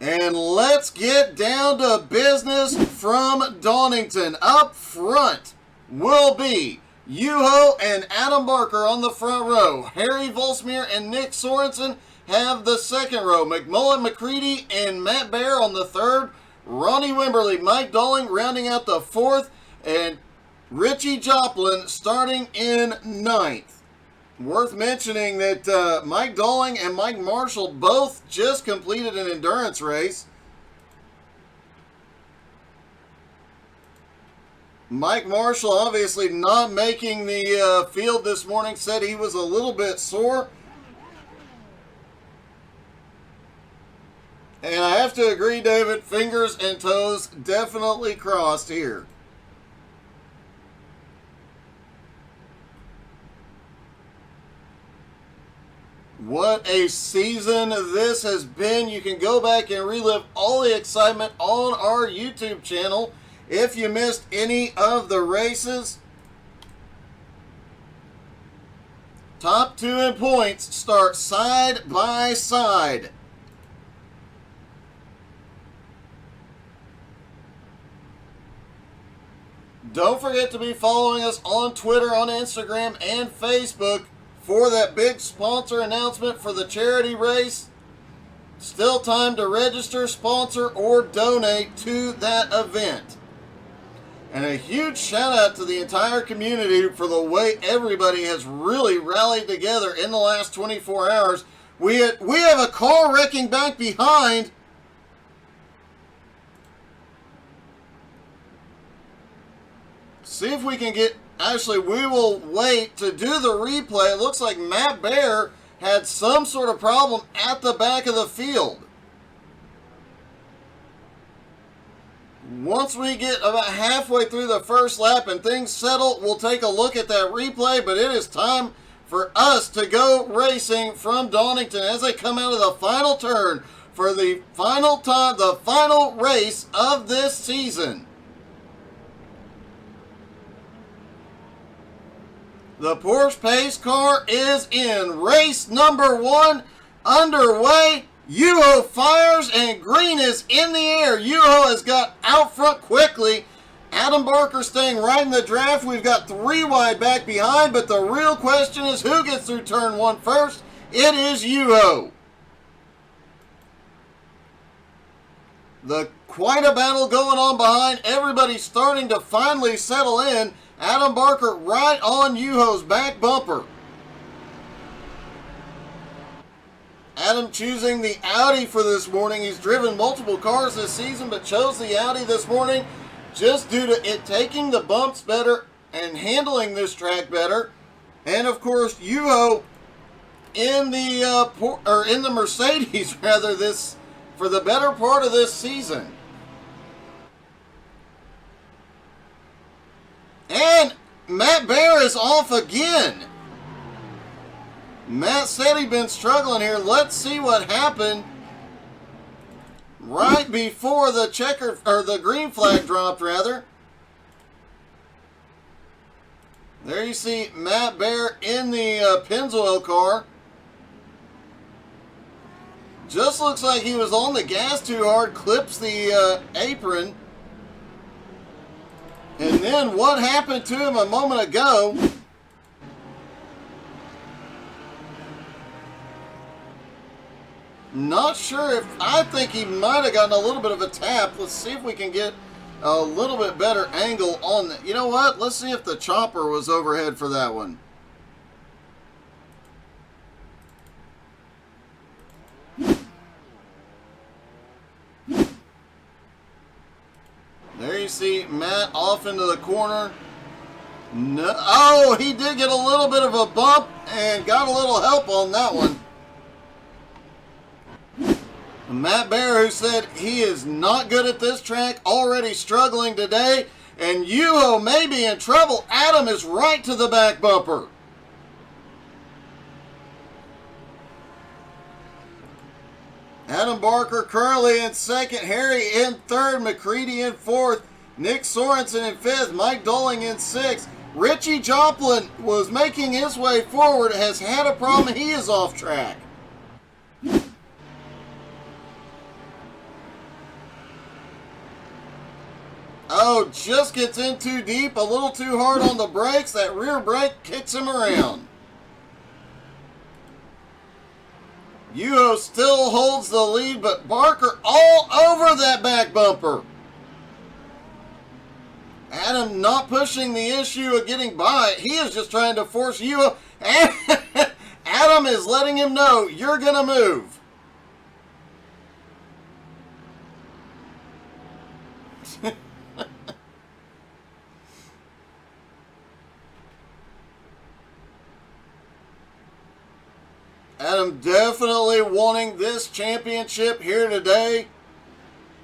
And let's get down to business from Donnington. Up front will be Juho and Adam Barker on the front row. Harry Volsmere and Nick Sorensen have the second row. McMullen, McCready, and Matt Baer on the third. Ronnie Wimberly, Mike Dolling rounding out the fourth. And Richie Joplin starting in ninth. Worth mentioning that Mike Dolling and Mike Marshall both just completed an endurance race. Mike Marshall obviously not making the field this morning, said he was a little bit sore. And I have to agree, David, fingers and toes definitely crossed here. What a season this has been. You can go back and relive all the excitement on our YouTube channel if you missed any of the races. Top two in points start side by side. Don't forget to be following us on Twitter, on Instagram, and Facebook for that big sponsor announcement for the charity race. Still time to register, sponsor, or donate to that event. And a huge shout out to the entire community for the way everybody has really rallied together in the last 24 hours. We have a car wrecking back behind. See if we can get... Actually, we will wait to do the replay. It looks like Matt Baer had some sort of problem at the back of the field. Once we get about halfway through the first lap and things settle, we'll take a look at that replay. But it is time for us to go racing from Donnington as they come out of the final turn for the final time, the final race of this season. The Porsche Pace car is in. Race number one underway. Juho fires and green is in the air. Juho has got out front quickly. Adam Barker staying right in the draft. We've got three wide back behind, but the real question is who gets through turn one first. It is Juho. Quite a battle going on behind. Everybody's starting to finally settle in. Adam Barker right on Juho's back bumper. Adam choosing the Audi for this morning. He's driven multiple cars this season, but chose the Audi this morning just due to it taking the bumps better and handling this track better. And of course, Juho in the Mercedes rather this for the better part of this season. And Matt Baer is off again. Matt said he'd been struggling here. Let's see what happened right before the the green flag dropped, rather. There you see Matt Baer in the Pennzoil car. Just looks like he was on the gas too hard, clips the apron. And then what happened to him a moment ago? Not sure if... I think he might have gotten a little bit of a tap. Let's see if we can get a little bit better angle on that. You know what? Let's see if the chopper was overhead for that one. There you see Matt off into the corner. No, oh, he did get a little bit of a bump and got a little help on that one. Matt Baer, who said he is not good at this track, already struggling today. And Juho may be in trouble. Adam is right to the back bumper. Adam Barker currently in second, Harry in third, McCready in fourth, Nick Sorensen in fifth, Mike Dolling in sixth. Richie Joplin was making his way forward, has had a problem, he is off track. Oh, just gets in too deep, a little too hard on the brakes. That rear brake kicks him around. Yuho still holds the lead, but Barker all over that back bumper. Adam not pushing the issue of getting by. He is just trying to force Yuho. Adam is letting him know, you're going to move. Adam definitely wanting this championship here today.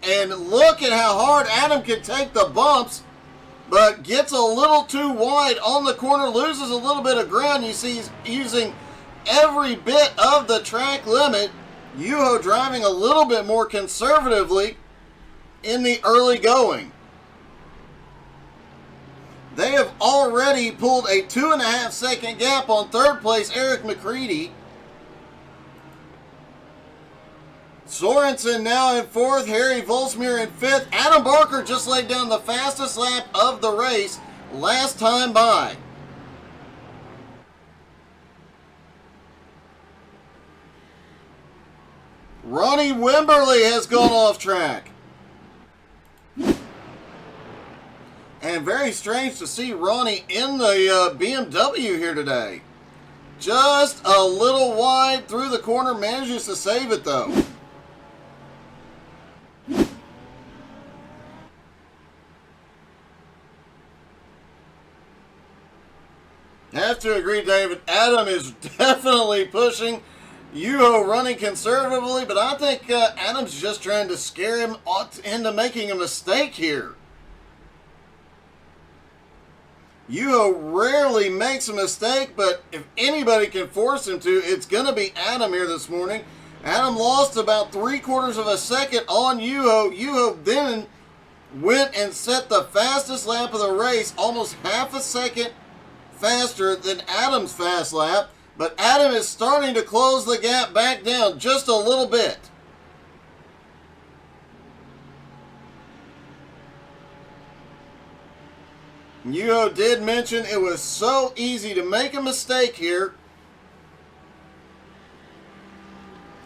And look at how hard Adam can take the bumps, but gets a little too wide on the corner, loses a little bit of ground. You see he's using every bit of the track limit. Yuho driving a little bit more conservatively in the early going. They have already pulled a 2.5 second gap on third place, Eric McCready. Sorensen now in fourth, Harry Volsmir in fifth. Adam Barker just laid down the fastest lap of the race last time by. Ronnie Wimberly has gone off track. And very strange to see Ronnie in the BMW here today. Just a little wide through the corner, manages to save it though. Have to agree, David. Adam is definitely pushing. Yuho running conservatively, but I think Adam's just trying to scare him into making a mistake here. Yuho rarely makes a mistake, but if anybody can force him to, it's going to be Adam here this morning. Adam lost about 3/4 of a second on Yuho. Yuho then went and set the fastest lap of the race, almost half a second faster than Adam's fast lap, but Adam is starting to close the gap back down just a little bit. Yuho did mention it was so easy to make a mistake here.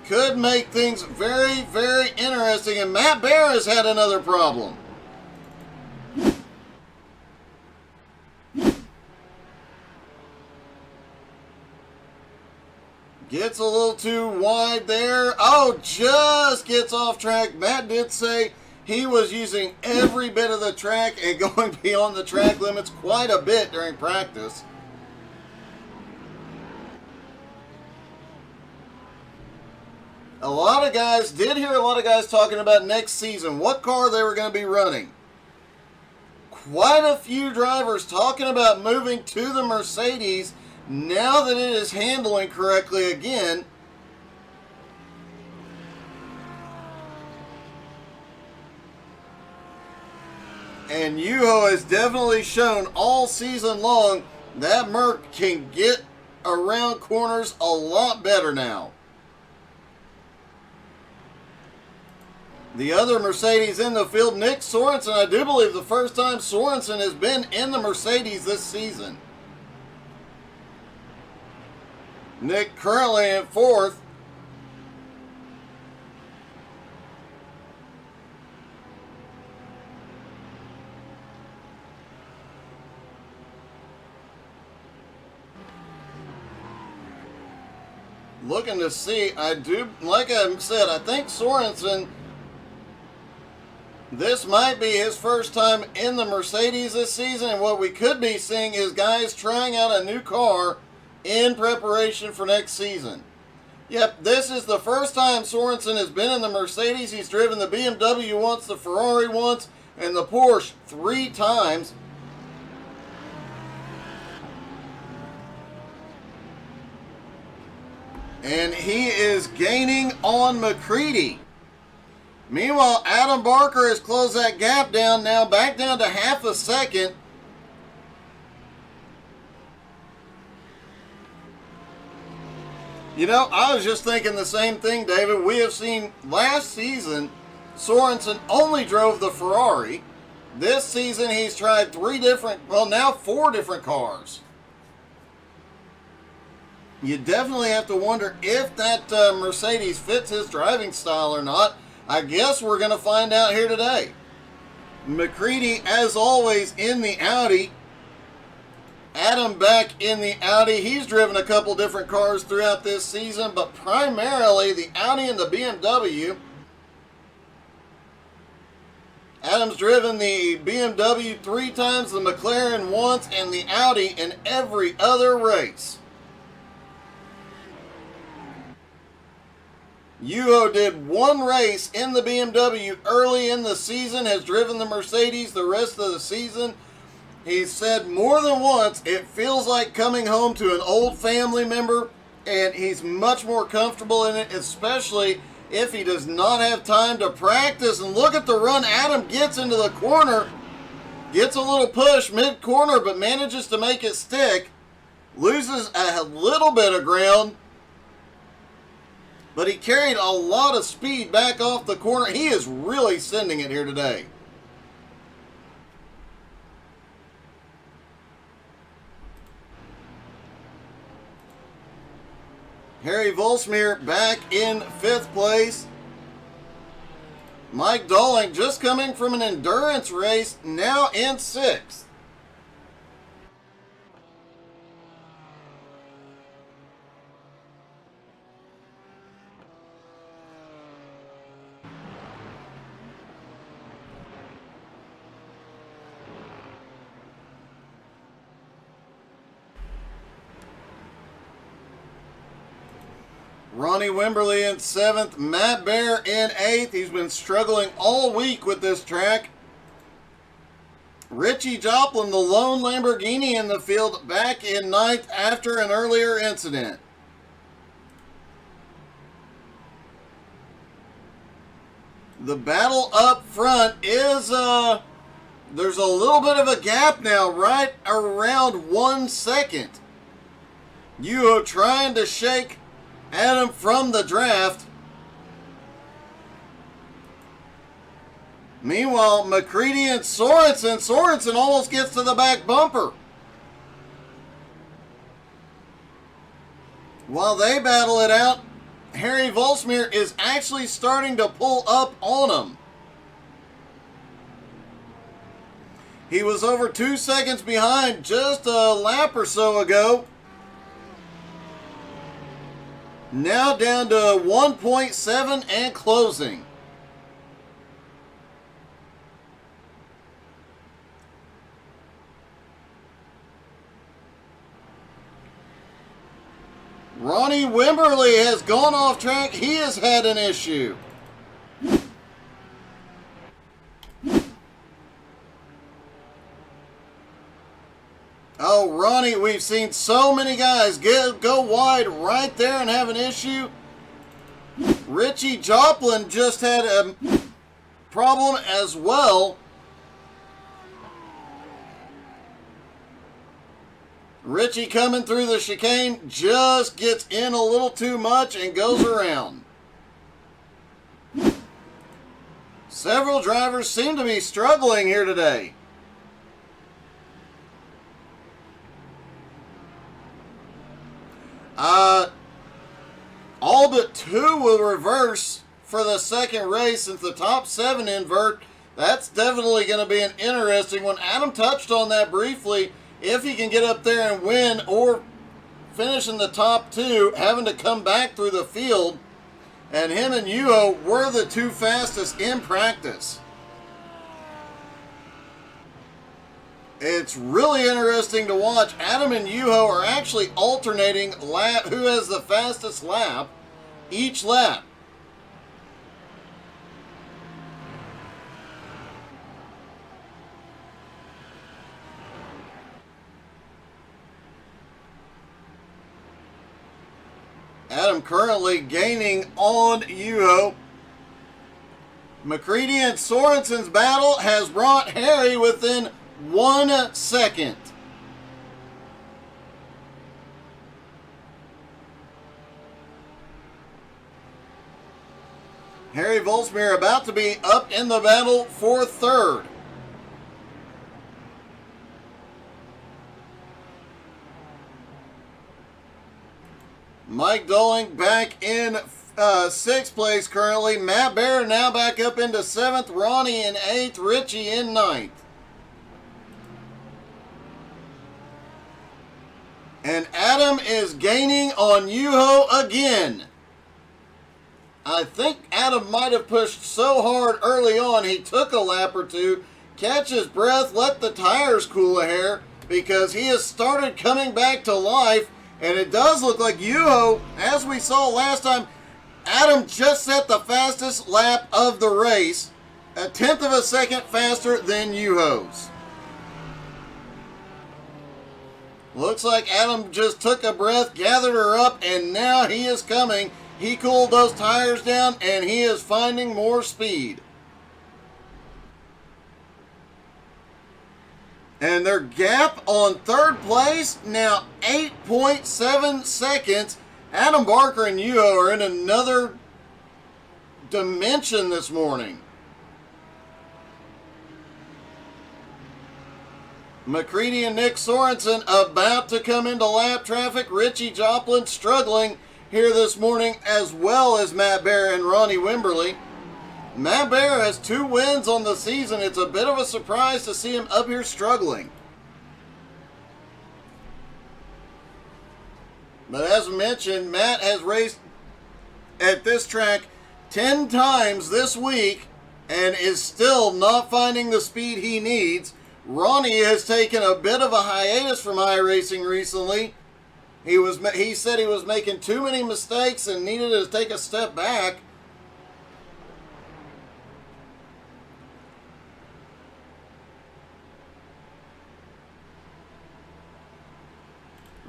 Could make things very, very interesting, and Matt Bear has had another problem. Gets a little too wide there. Oh, just gets off track. Matt did say he was using every bit of the track and going beyond the track limits quite a bit during practice. A lot of guys, did hear a lot of guys talking about next season, what car they were going to be running. Quite a few drivers talking about moving to the Mercedes now that it is handling correctly again. And Yuho has definitely shown all season long that Merc can get around corners a lot better now. The other Mercedes in the field, Nick Sorensen. I do believe the first time Sorensen has been in the Mercedes this season. Nick currently in fourth. Looking to see, like I said, I think Sorensen, this might be his first time in the Mercedes this season, and what we could be seeing is guys trying out a new car in preparation for next season. Yep, this is the first time Sorensen has been in the Mercedes. He's driven the BMW once, the Ferrari once, and the Porsche 3 times. And he is gaining on McCready. Meanwhile, Adam Barker has closed that gap down now, back down to half a second. You know, I was just thinking the same thing, David. We have seen last season, Sorensen only drove the Ferrari. This season he's tried now 4 different cars. You definitely have to wonder if that Mercedes fits his driving style or not. I guess we're going to find out here today. McCready, as always, in the Audi. Adam back in the Audi. He's driven a couple different cars throughout this season, but primarily the Audi and the BMW. Adam's driven the BMW 3 times, the McLaren once, and the Audi in every other race. Yuho did 1 race in the BMW early in the season, has driven the Mercedes the rest of the season. He said more than once, it feels like coming home to an old family member, and he's much more comfortable in it, especially if he does not have time to practice. And look at the run Adam gets into the corner. Gets a little push mid-corner, but manages to make it stick. Loses a little bit of ground, but he carried a lot of speed back off the corner. He is really sending it here today. Harry Volsmeer back in 5th place. Mike Dolling just coming from an endurance race, now in 6th. Ronnie Wimberly in 7th. Matt Bear in 8th. He's been struggling all week with this track. Richie Joplin, the lone Lamborghini in the field, back in 9th after an earlier incident. The battle up front is, there's a little bit of a gap now, right around 1 second. Yuho trying to shake Adam from the draft. Meanwhile, McCready and Sorensen almost gets to the back bumper. While they battle it out, Harry Volsmeer is actually starting to pull up on him. He was over 2 seconds behind just a lap or so ago. Now down to 1.7 and closing. Ronnie Wimberly has gone off track. He has had an issue. Oh, Ronnie, we've seen so many guys go wide right there and have an issue. Richie Joplin just had a problem as well. Richie coming through the chicane just gets in a little too much and goes around. Several drivers seem to be struggling here today. All but 2 will reverse for the second race since the top 7 invert. That's definitely going to be an interesting one. Adam touched on that briefly. If he can get up there and win or finish in the top 2, having to come back through the field. And him and Yuho were the 2 fastest in practice. It's really interesting to watch. Adam and Yuho are actually alternating who has the fastest lap each lap. Adam currently gaining on Yuho. McCready and Sorensen's battle has brought Harry within 1 second. Harry Volsmeer about to be up in the battle for 3rd. Mike Doling back in 6th place currently. Matt Bear now back up into 7th. Ronnie in 8th. Richie in 9th. And Adam is gaining on Yuho again. I think Adam might have pushed so hard early on he took a lap or two, catch his breath, let the tires cool a hair, because he has started coming back to life. And it does look like Yuho, as we saw last time, Adam just set the fastest lap of the race, a 1/10 of a second faster than Yuho's. Looks like Adam just took a breath, gathered her up, and now he is coming. He cooled those tires down, and he is finding more speed. And their gap on 3rd place, now 8.7 seconds. Adam Barker and Yuho are in another dimension this morning. McCready and Nick Sorensen about to come into lap traffic. Richie Joplin struggling here this morning, as well as Matt Bear and Ronnie Wimberly. Matt Bear has 2 wins on the season. It's a bit of a surprise to see him up here struggling. But as mentioned, Matt has raced at this track 10 times this week and is still not finding the speed he needs. Ronnie has taken a bit of a hiatus from iRacing recently. He said he was making too many mistakes and needed to take a step back.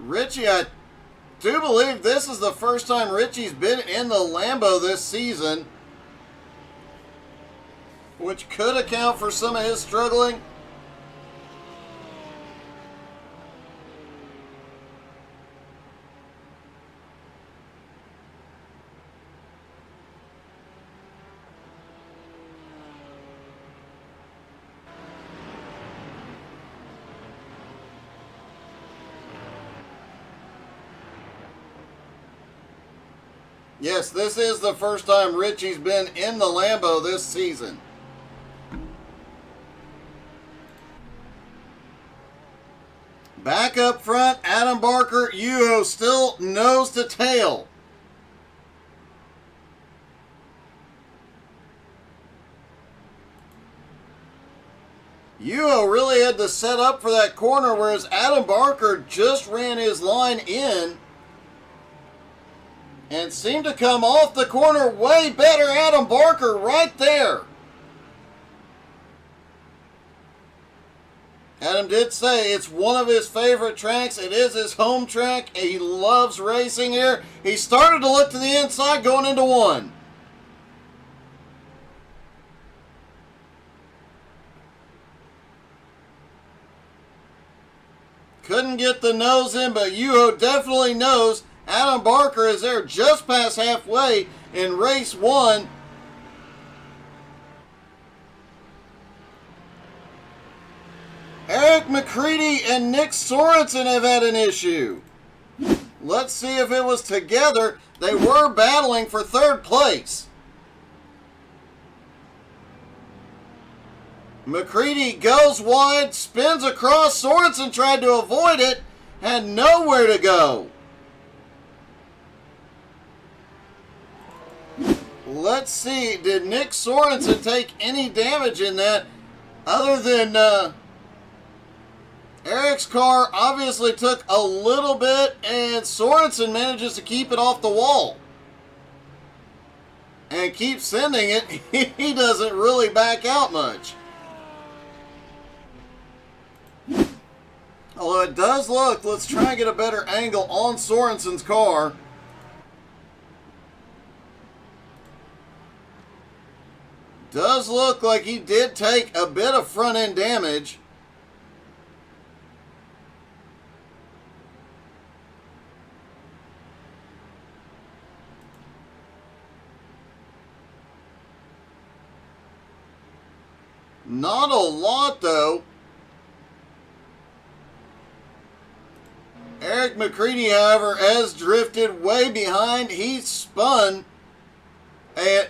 Richie, I do believe this is the first time Richie's been in the Lambo this season, which could account for some of his struggling. Yes, this is the first time Richie's been in the Lambo this season. Back up front, Adam Barker, Yuho still nose to tail. Yuho really had to set up for that corner, whereas Adam Barker just ran his line in and seemed to come off the corner way better. Adam Barker right there. Adam did say it's one of his favorite tracks. It is his home track. He loves racing here. He started to look to the inside going into 1. Couldn't get the nose in, but Yuho definitely knows Adam Barker is there just past halfway in race 1. Eric McCready and Nick Sorensen have had an issue. Let's see if it was together. They were battling for 3rd place. McCready goes wide, spins across. Sorensen tried to avoid it, had nowhere to go. Let's see, did Nick Sorensen take any damage in that other than Eric's car obviously took a little bit, and Sorensen manages to keep it off the wall and keep sending it. He doesn't really back out much. Although it does look, let's try and get a better angle on Sorensen's car. Does look like he did take a bit of front end damage. Not a lot though. Eric McCready, however, has drifted way behind. He's spun. And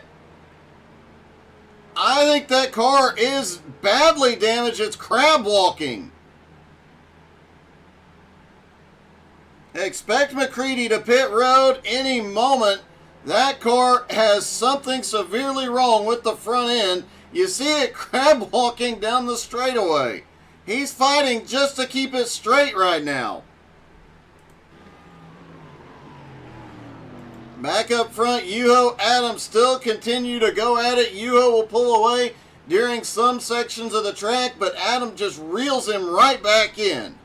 I think that car is badly damaged. It's crab walking. Expect McCready to pit road any moment. That car has something severely wrong with the front end. You see it crab walking down the straightaway. He's fighting just to keep it straight right now. Back up front, Yuho, Adams still continue to go at it. Yuho will pull away during some sections of the track, but Adam just reels him right back in.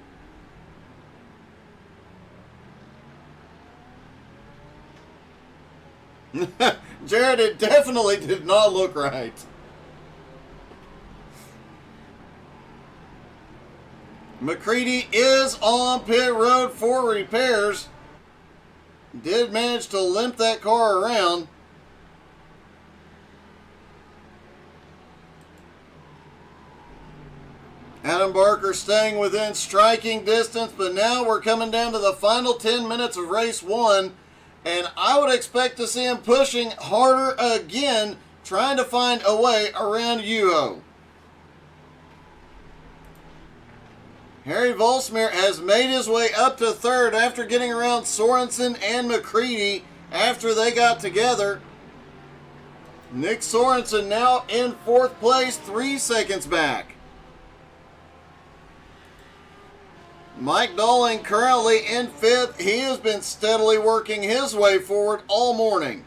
Jared, it definitely did not look right. McCready is on pit road for repairs. Did manage to limp that car around. Adam Barker staying within striking distance, but now we're coming down to the final 10 minutes of race 1, and I would expect to see him pushing harder again, trying to find a way around Yuho. Harry Volsmere has made his way up to third after getting around Sorensen and McCready after they got together. Nick Sorensen now in fourth place, 3 seconds back. Mike Dolling currently in fifth. He has been steadily working his way forward all morning.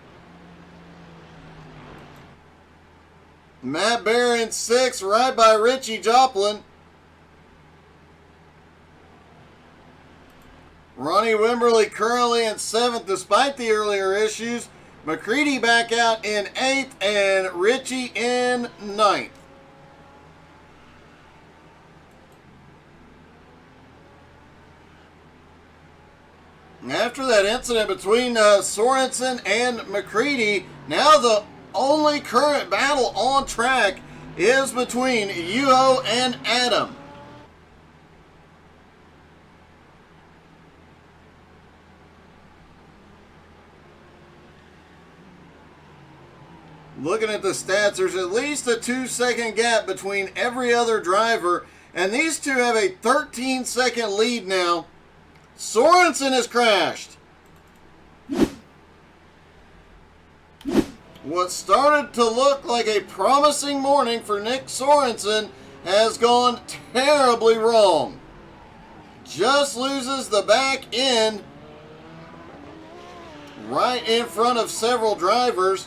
Matt Bear in sixth, right by Richie Joplin. Ronnie Wimberly currently in 7th despite the earlier issues. McCready back out in 8th and Richie in 9th. After that incident between Sorensen and McCready, now the only current battle on track is between Yuho and Adam. Looking at the stats, there's at least a 2-second gap between every other driver, and these two have a 13-second lead now. Sorensen has crashed. What started to look like a promising morning for Nick Sorensen has gone terribly wrong. Just loses the back end right in front of several drivers.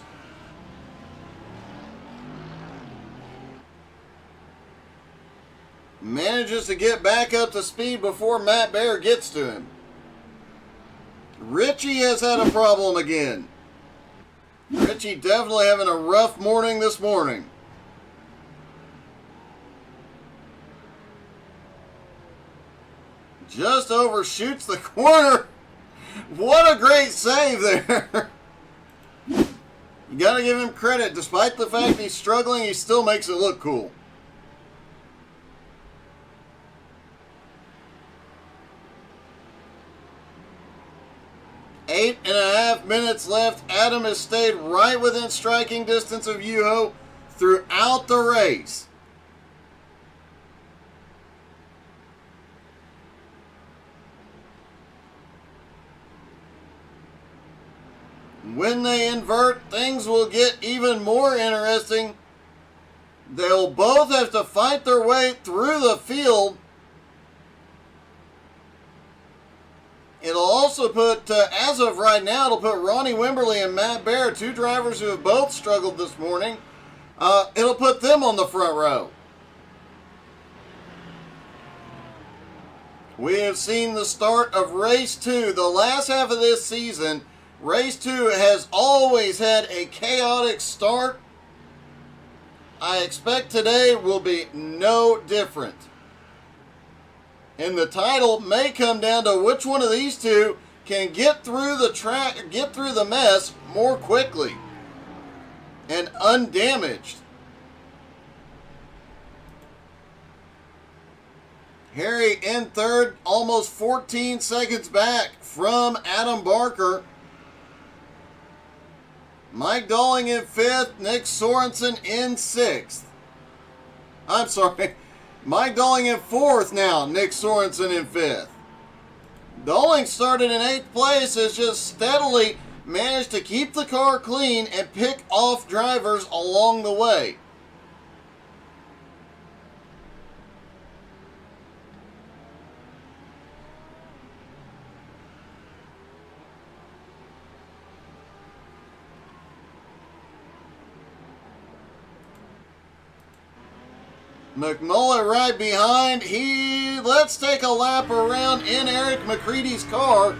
Manages to get back up to speed before Matt Bear gets to him. Richie has had a problem again. Richie definitely having a rough morning this morning. Just overshoots the corner. What a great save there. You gotta give him credit. Despite the fact he's struggling, he still makes it look cool. 8.5 minutes left. Adam has stayed right within striking distance of Yuho throughout the race. When they invert, things will get even more interesting. They'll both have to fight their way through the field. It'll also put, as of right now, it'll put Ronnie Wimberly and Matt Bear, two drivers who have both struggled this morning. It'll put them on the front row. We have seen the start of race 2. The last half of this season, race 2 has always had a chaotic start. I expect today will be no different. And the title may come down to which one of these two can get through the track, get through the mess more quickly and undamaged. Harry in third, almost 14 seconds back from Adam Barker. Mike Dolling in fifth, Nick Sorensen in sixth. I'm sorry, Mike Dolling in fourth now, Nick Sorensen in fifth. Dolling started in eighth place, has just steadily managed to keep the car clean and pick off drivers along the way. McMullen right behind. Let's take a lap around in Eric McCready's car.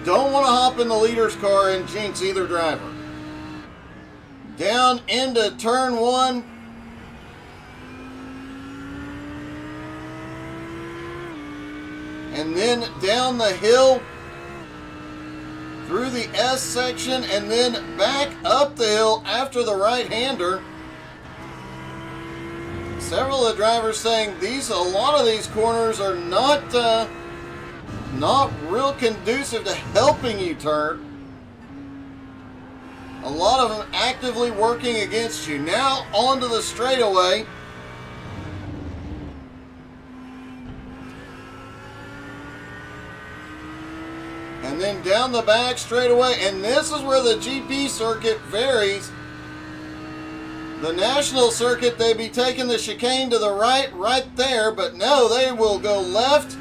Don't want to hop in the leader's car and jinx either driver. Down into turn one. And then down the hill through the S section and then back up the hill after the right-hander. Several of the drivers saying a lot of these corners are not real conducive to helping you turn. A lot of them actively working against you. Now onto the straightaway. And then down the back straightaway. And this is where the GP circuit varies. The national circuit, they'd be taking the chicane to the right there, but no, they will go left.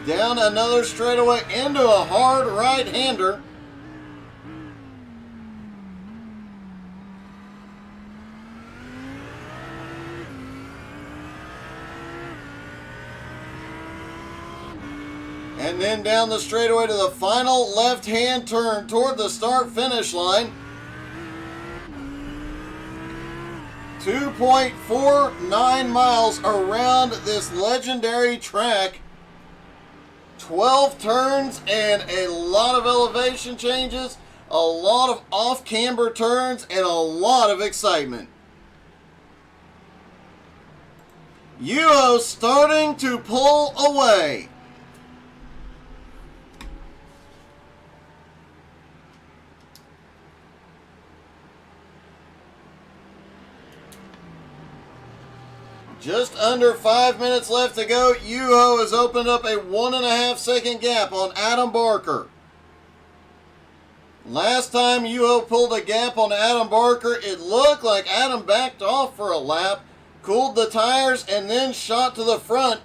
Down another straightaway into a hard right-hander. And then down the straightaway to the final left-hand turn toward the start-finish line. 2.49 miles around this legendary track. 12 turns and a lot of elevation changes, a lot of off-camber turns, and a lot of excitement. Yuho starting to pull away. Just under 5 minutes left to go. Yuho has opened up a 1.5 second gap on Adam Barker. Last time Yuho pulled a gap on Adam Barker, it looked like Adam backed off for a lap, cooled the tires, and then shot to the front,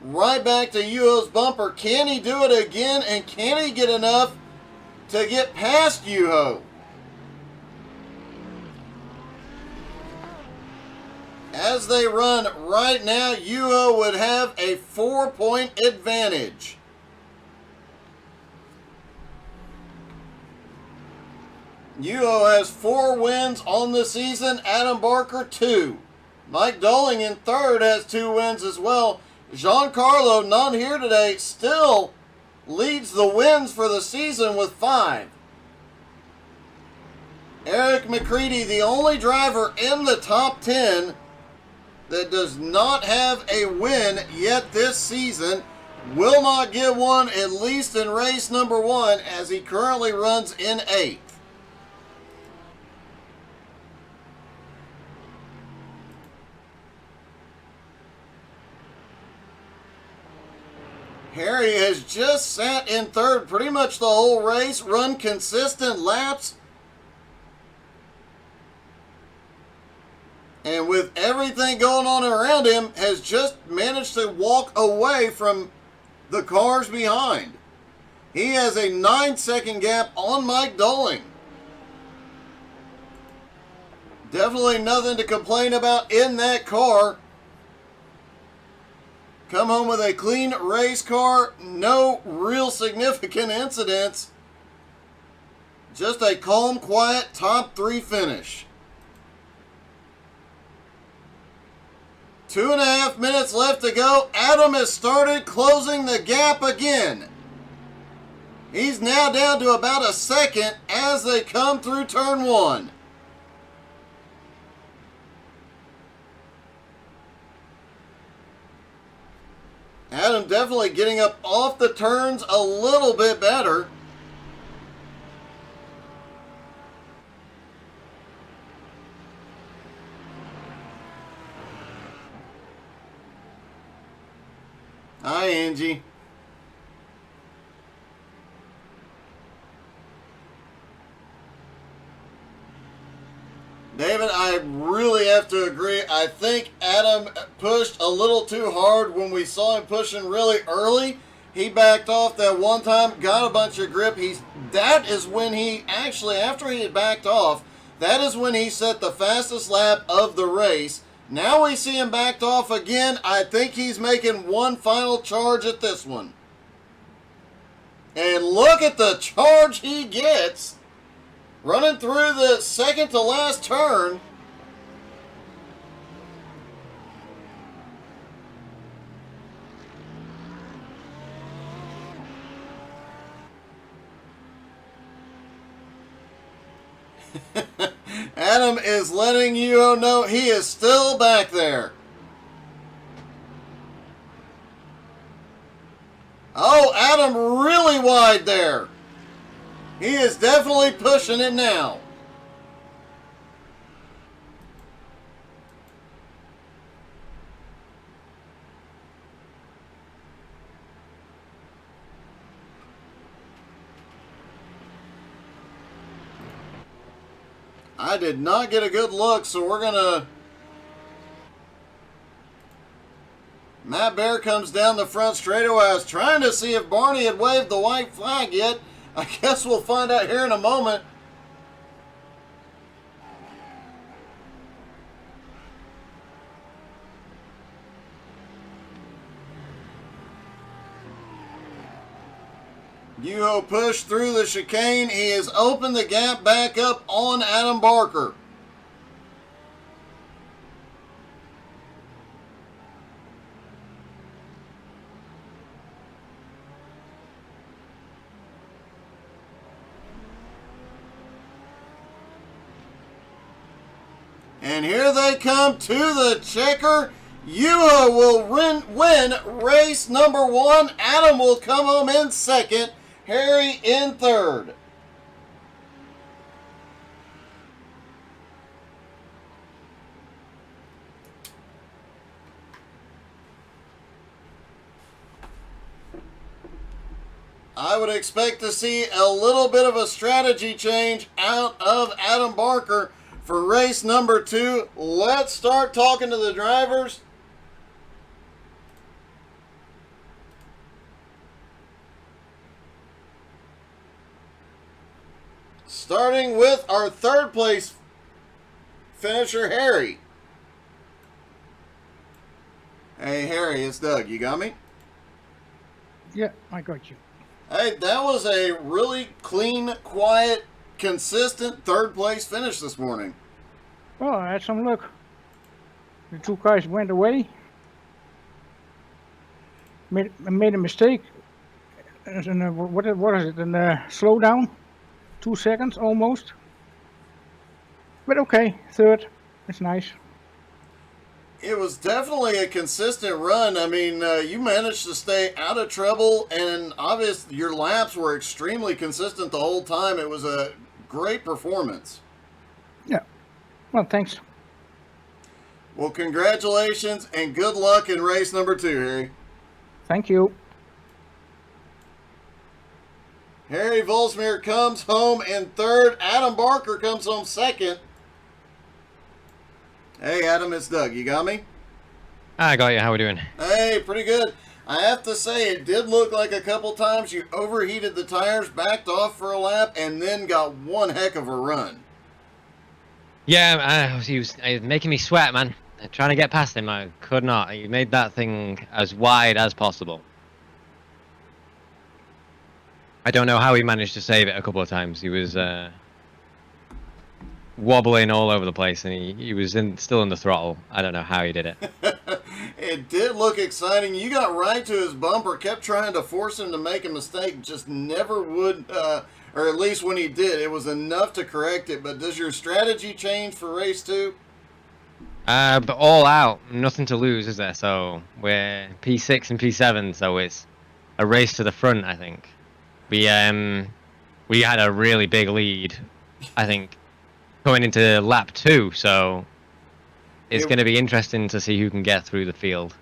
right back to Yuho's bumper. Can he do it again, and can he get enough to get past Yuho? As they run right now, Yuho would have a 4-point advantage. Yuho has 4 wins on the season. Adam Barker 2. Mike Dolling in third has 2 wins as well. Giancarlo, not here today, still leads the wins for the season with 5. Eric McCready, the only driver in the top 10 that does not have a win yet this season, will not get one at least in race number 1 as he currently runs in 8th. Harry has just sat in third pretty much the whole race, run consistent laps. And with everything going on around him, has just managed to walk away from the cars behind. He has a 9-second gap on Mike Dolling. Definitely nothing to complain about in that car. Come home with a clean race car. No real significant incidents. Just a calm, quiet top 3 finish. 2.5 minutes left to go. Adam has started closing the gap again. He's now down to about a second as they come through turn 1. Adam definitely getting up off the turns a little bit better. Hi, Angie. David, I really have to agree. I think Adam pushed a little too hard when we saw him pushing really early. He backed off that one time, got a bunch of grip. That is when he actually, after he had backed off, that is when he set the fastest lap of the race. Now we see him backed off again. I think he's making one final charge at this one. And look at the charge he gets. Running through the second to last turn. Adam is letting you know he is still back there. Oh, Adam really wide there. He is definitely pushing it now. I did not get a good look, so we're going to... Matt Bear comes down the front straightaway. I was trying to see if Barney had waved the white flag yet. I guess we'll find out here in a moment. Yuho pushed through the chicane. He has opened the gap back up on Adam Barker. And here they come to the checker. Yuho will win race number 1. Adam will come home in second. Harry in third. I would expect to see a little bit of a strategy change out of Adam Barker for race number 2. Let's start talking to the drivers. Starting with our third place finisher, Harry. Hey, Harry, it's Doug. You got me? Yeah, I got you. Hey, that was a really clean, quiet, consistent third place finish this morning. Well, I had some luck. The two guys went away. Made a mistake. And what is it? And slow down. 2 seconds almost. But okay, third. It's nice. It was definitely a consistent run. I mean, you managed to stay out of trouble, and obviously your laps were extremely consistent the whole time. It was a great performance. Yeah. Well, thanks. Well, congratulations and good luck in race number 2, Harry. Thank you. Harry Volsmere comes home in third. Adam Barker comes home second. Hey, Adam, it's Doug. You got me? I got you. How we doing? Hey, pretty good. I have to say, it did look like a couple times you overheated the tires, backed off for a lap, and then got one heck of a run. Yeah, he was making me sweat, man. Trying to get past him, I could not. He made that thing as wide as possible. I don't know how he managed to save it a couple of times. He was wobbling all over the place, and he was still in the throttle. I don't know how he did it. It did look exciting. You got right to his bumper, kept trying to force him to make a mistake, just never would, or at least when he did, it was enough to correct it. But does your strategy change for race 2? But all out, nothing to lose, is there? So we're P6 and P7, so it's a race to the front, I think. We had a really big lead, I think, going into lap 2, so it's going to be interesting to see who can get through the field.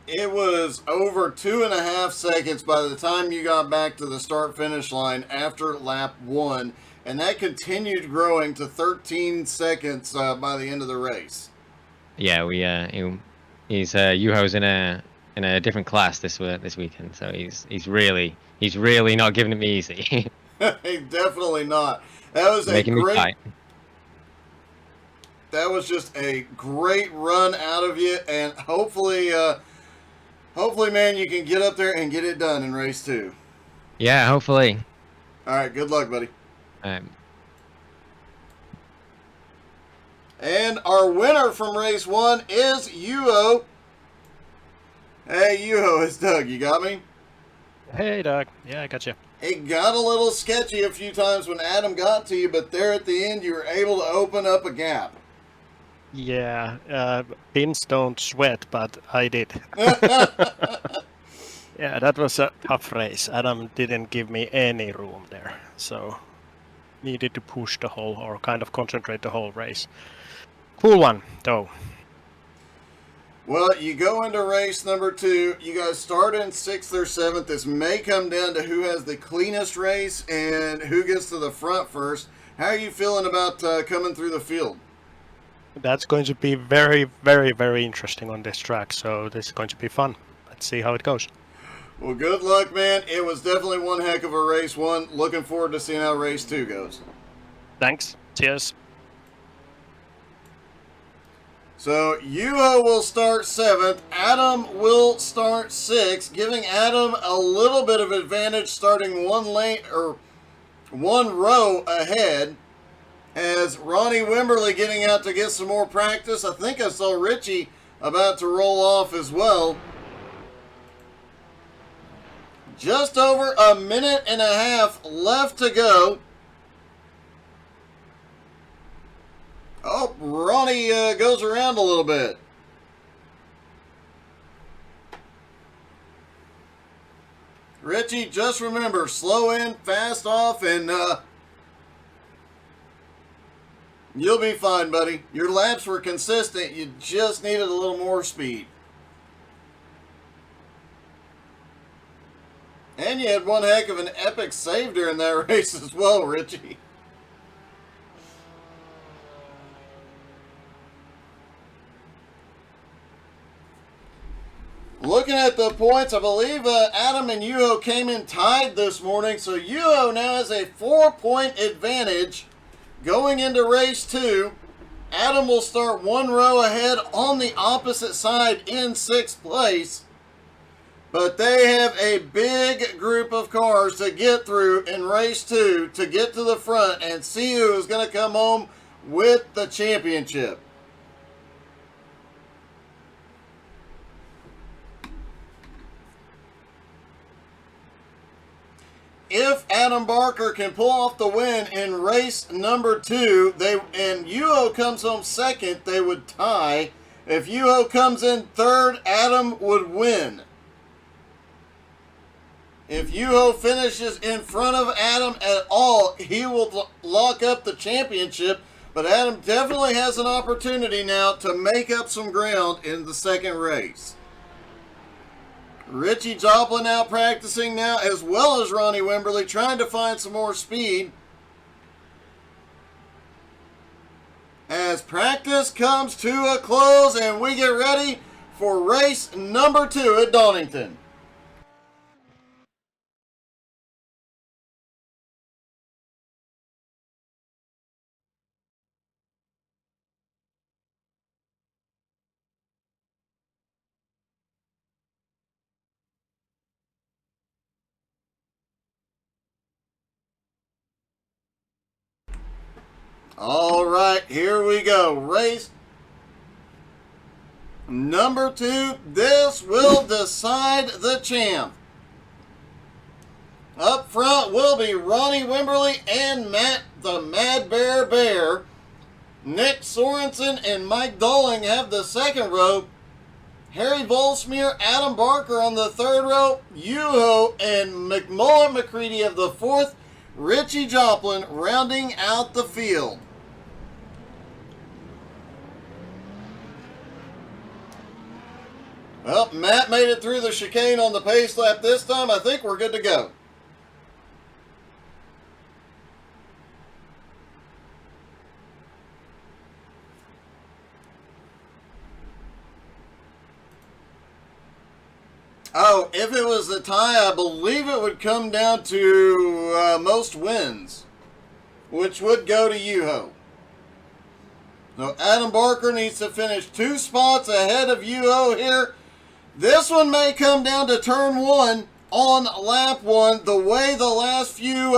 It was over 2.5 seconds by the time you got back to the start-finish line after lap 1, and that continued growing to 13 seconds by the end of the race. Yeah, he's Yuho's in a different class this weekend, so he's really not giving it me easy. Definitely not. That was Making me fight. That was just a great run out of you, and hopefully, man, you can get up there and get it done in race 2. Yeah, hopefully. All right, good luck, buddy. Um, And our winner from race 1 is Yuho. Hey, Yuho, it's Doug. You got me? Hey, Doug. Yeah, I got you. It got a little sketchy a few times when Adam got to you, but there at the end, you were able to open up a gap. Yeah, pins don't sweat, but I did. Yeah, that was a tough race. Adam didn't give me any room there, so needed to push the whole, or kind of concentrate the whole race. Cool one, though. Well, you go into race number 2. You guys start in 6th or 7th. This may come down to who has the cleanest race and who gets to the front first. How are you feeling about coming through the field? That's going to be very, very, very interesting on this track, so this is going to be fun. Let's see how it goes. Well, good luck, man. It was definitely one heck of a race 1. Looking forward to seeing how race 2 goes. Thanks. Cheers. So Yuho will start 7th. Adam will start 6th, giving Adam a little bit of advantage, starting one row ahead. As Ronnie Wimberly getting out to get some more practice. I think I saw Richie about to roll off as well. Just over a minute and a half left to go. Oh, Ronnie goes around a little bit. Richie, just remember, slow in, fast off, and you'll be fine, buddy. Your laps were consistent. You just needed a little more speed. And you had one heck of an epic save during that race as well, Richie. Looking at the points, I believe Adam and Yuho came in tied this morning, so Yuho now has a 4-point advantage going into race 2. Adam will start one row ahead on the opposite side in 6th place, but they have a big group of cars to get through in race 2 to get to the front and see who is going to come home with the championship. If Adam Barker can pull off the win in race number 2, and Yuho comes home 2nd, they would tie. If Yuho comes in 3rd, Adam would win. If Yuho finishes in front of Adam at all, he will lock up the championship. But Adam definitely has an opportunity now to make up some ground in the 2nd race. Richie Joplin out practicing now, as well as Ronnie Wimberly, trying to find some more speed. As practice comes to a close and we get ready for race number 2 at Donnington. All right, here we go. Race number 2. This will decide the champ. Up front will be Ronnie Wimberly and Matt the Mad Bear Bear. Nick Sorensen and Mike Doling have the second row. Harry Volsmere, Adam Barker on the third row. Yuho and McMullen McCready have the fourth. Richie Joplin rounding out the field. Well, Matt made it through the chicane on the pace lap this time. I think we're good to go. Oh, if it was a tie, I believe it would come down to most wins, which would go to Yuho. So Adam Barker needs to finish 2 spots ahead of Yuho here. This one may come down to turn 1 on lap 1. The way the last few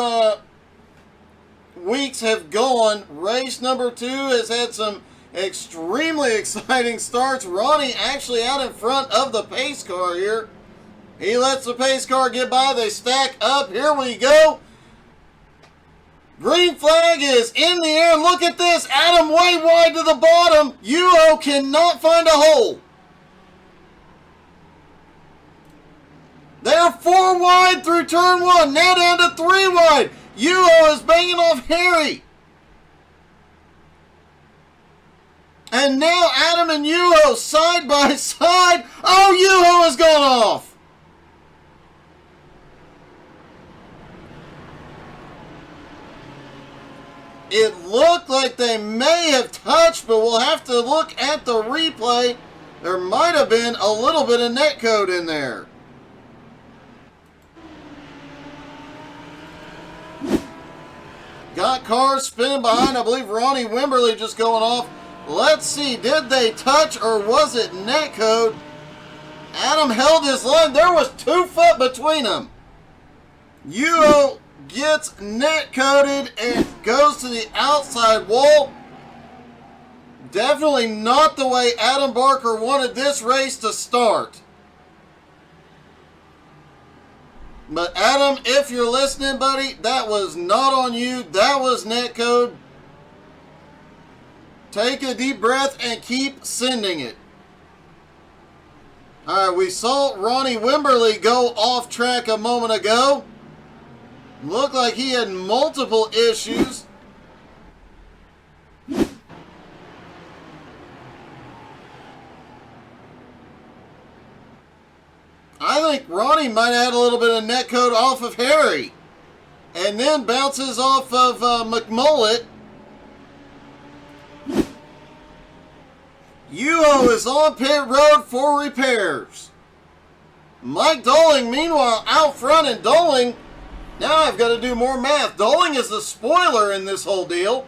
weeks have gone, race number 2 has had some extremely exciting starts. Ronnie actually out in front of the pace car here. He lets the pace car get by. They stack up. Here we go. Green flag is in the air. Look at this. Adam way wide to the bottom. Yuho cannot find a hole. They're 4 wide through turn 1. Now down to 3 wide. Yuho is banging off Harry. And now Adam and Yuho side by side. Oh, Yuho has gone off. It looked like they may have touched, but we'll have to look at the replay. There might have been a little bit of netcode in there. Got cars spinning behind. I believe Ronnie Wimberly just going off. Let's see, did they touch or was it netcode? Adam held his line. There was 2 foot between them. Yuho gets net coated and goes to the outside wall. Definitely not the way Adam Barker wanted this race to start. But Adam, if you're listening, buddy, that was not on you. That was net code. Take a deep breath and keep sending it. All right, we saw Ronnie Wimberly go off track a moment ago. Looked like he had multiple issues. I think Ronnie might have had a little bit of netcode off of Harry. And then bounces off of McMullet. Yuho is on pit road for repairs. Mike Doling, meanwhile, out front, and Doling, now I've got to do more math. Doling is the spoiler in this whole deal.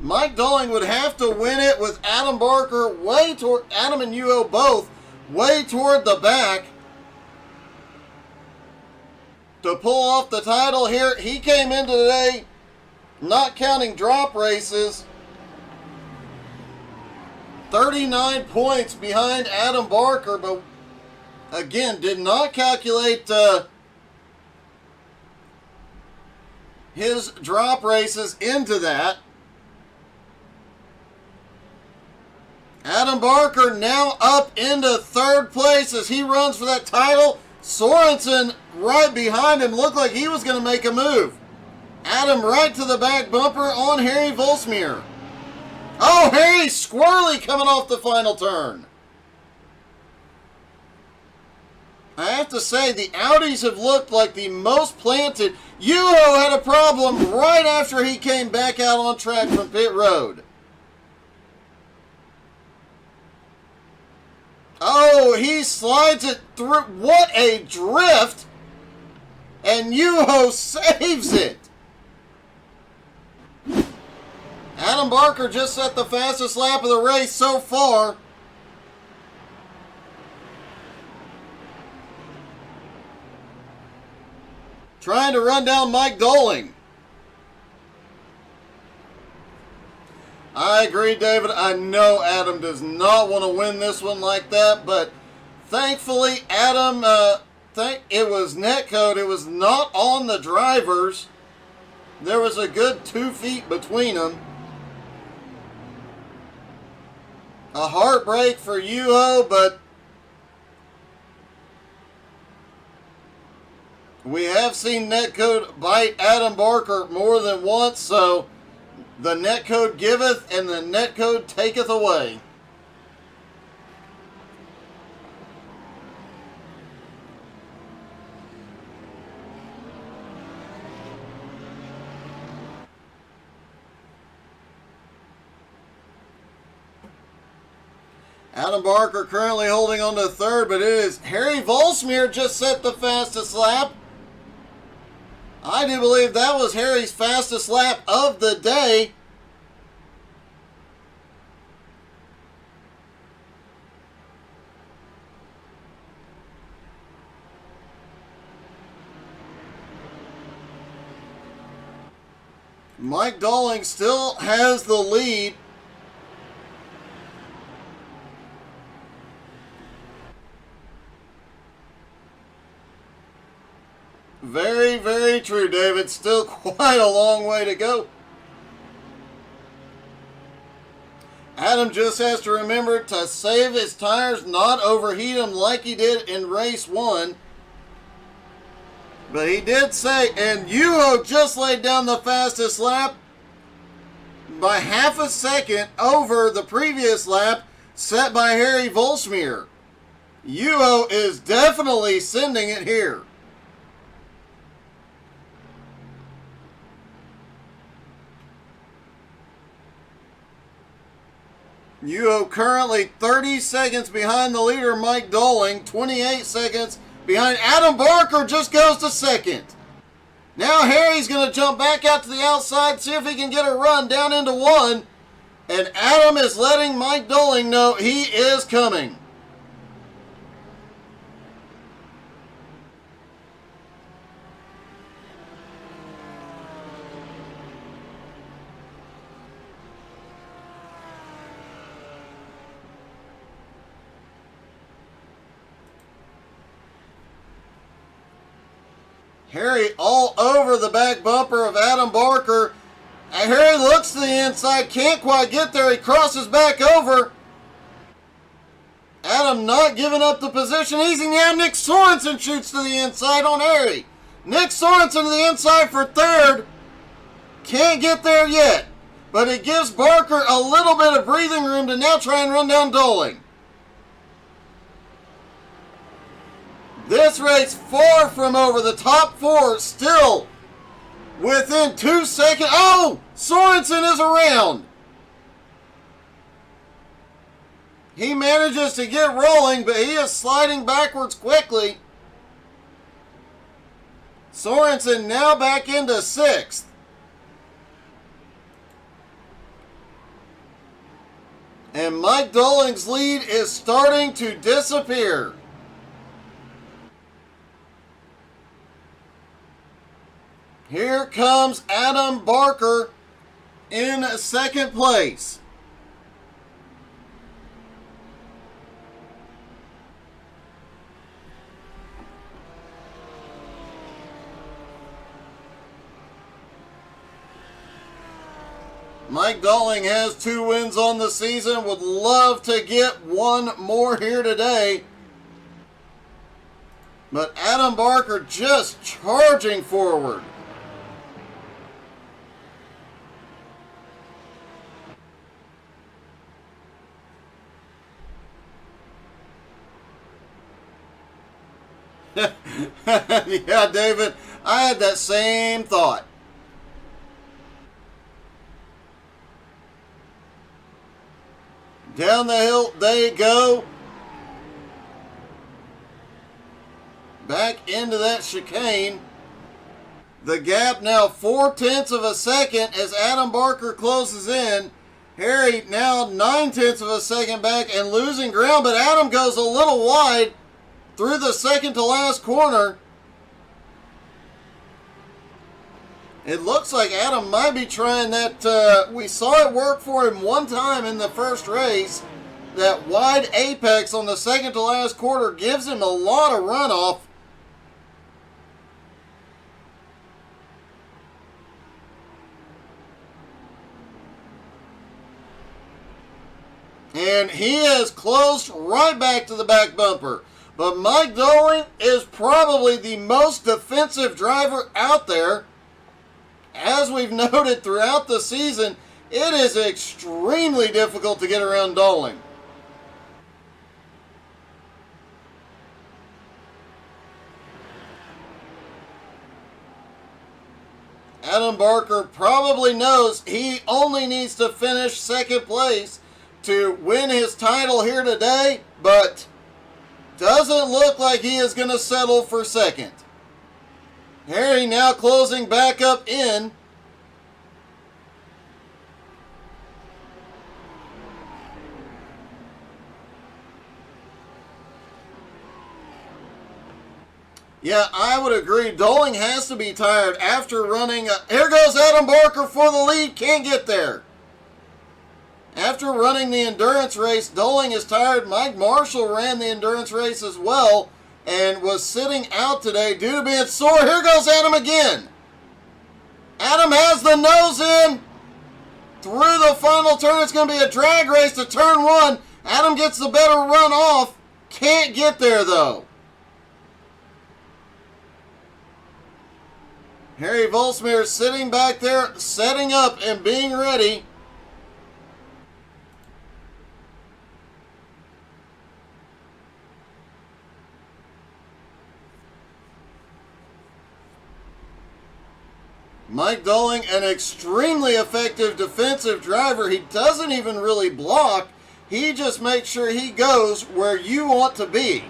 Mike Doling would have to win it with Adam Barker way toward, Adam and Yuho both way toward the back to pull off the title here. He came into today, not counting drop races, 39 points behind Adam Barker, but again, did not calculate his drop races into that. Adam Barker now up into third place as he runs for that title. Sorensen right behind him, looked like he was going to make a move. Adam right to the back bumper on Harry Volsmere. Oh, Harry squirrely coming off the final turn. I have to say, the Audis have looked like the most planted. Yuho had a problem right after he came back out on track from pit road. Oh, he slides it through. What a drift. And Yuho saves it. Adam Barker just set the fastest lap of the race so far. Trying to run down Mike Doling. I agree, David. I know Adam does not want to win this one like that, but Thankfully, Adam, it was netcode. It was not on the drivers. There was a good 2 feet between them. A heartbreak for Yuho, but we have seen netcode bite Adam Barker more than once, so the netcode giveth and the netcode taketh away. Adam Barker currently holding on to third, but it is Harry Volsmere just set the fastest lap. I do believe that was Harry's fastest lap of the day. Mike Dolling still has the lead. Very, very true, David. Still quite a long way to go. Adam just has to remember to save his tires, not overheat them like he did in race 1. But he did say, and Yuho just laid down the fastest lap by half a second over the previous lap set by Harry Volsmere. Yuho is definitely sending it here. Yuho currently 30 seconds behind the leader, Mike Dolling. 28 seconds behind Adam Barker, just goes to second. Now Harry's going to jump back out to the outside, see if he can get a run down into 1. And Adam is letting Mike Dolling know he is coming. Harry all over the back bumper of Adam Barker. And Harry looks to the inside, can't quite get there. He crosses back over. Adam not giving up the position easy. Now Nick Sorensen shoots to the inside on Harry. Nick Sorensen to the inside for third. Can't get there yet. But it gives Barker a little bit of breathing room to now try and run down Dolling. This race far from over. The top 4 still within 2 seconds. Oh! Sorensen is around. He manages to get rolling, but he is sliding backwards quickly. Sorensen now back into 6th. And Mike Dolling's lead is starting to disappear. Here comes Adam Barker in 2nd place. Mike Dolling has 2 wins on the season. Would love to get 1 more here today. But Adam Barker just charging forward. Yeah, David, I had that same thought. Down the hill they go. Back into that chicane. The gap now 4/10 of a second as Adam Barker closes in. Harry now 9/10 of a second back and losing ground, but Adam goes a little wide through the second to last corner. It looks like Adam might be trying that. We saw it work for him one time in the first race. that wide apex on the second to last quarter gives him a lot of runoff. And he has closed right back to the back bumper. But Mike Doling is probably the most defensive driver out there. As we've noted throughout the season, it is extremely difficult to get around Doling. Adam Barker probably knows he only needs to finish second place to win his title here today, but doesn't look like he is going to settle for second. Harry now closing back up in. Yeah, I would agree. Doling has to be tired after running. Here goes Adam Barker for the lead. Can't get there. After running the endurance race, Doling is tired. Mike Marshall ran the endurance race as well and was sitting out today due to being sore. Here goes Adam again. Adam has the nose in through the final turn. It's going to be a drag race to turn one. Adam gets the better run off. Can't get there, though. Harry Volsmir sitting back there, setting up and being ready. Mike Doling, an extremely effective defensive driver. He doesn't even really block. He just makes sure he goes where you want to be.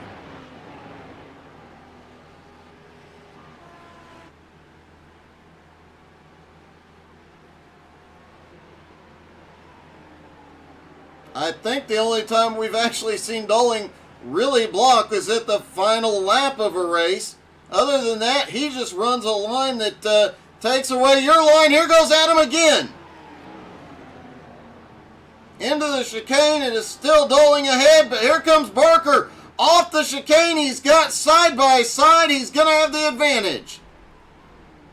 I think the only time we've actually seen Doling really block is at the final lap of a race. Other than that, he just runs a line that takes away your line. Here goes Adam again. Into the chicane. It is still Doling ahead, but here comes Barker. Off the chicane. He's got side by side. He's going to have the advantage.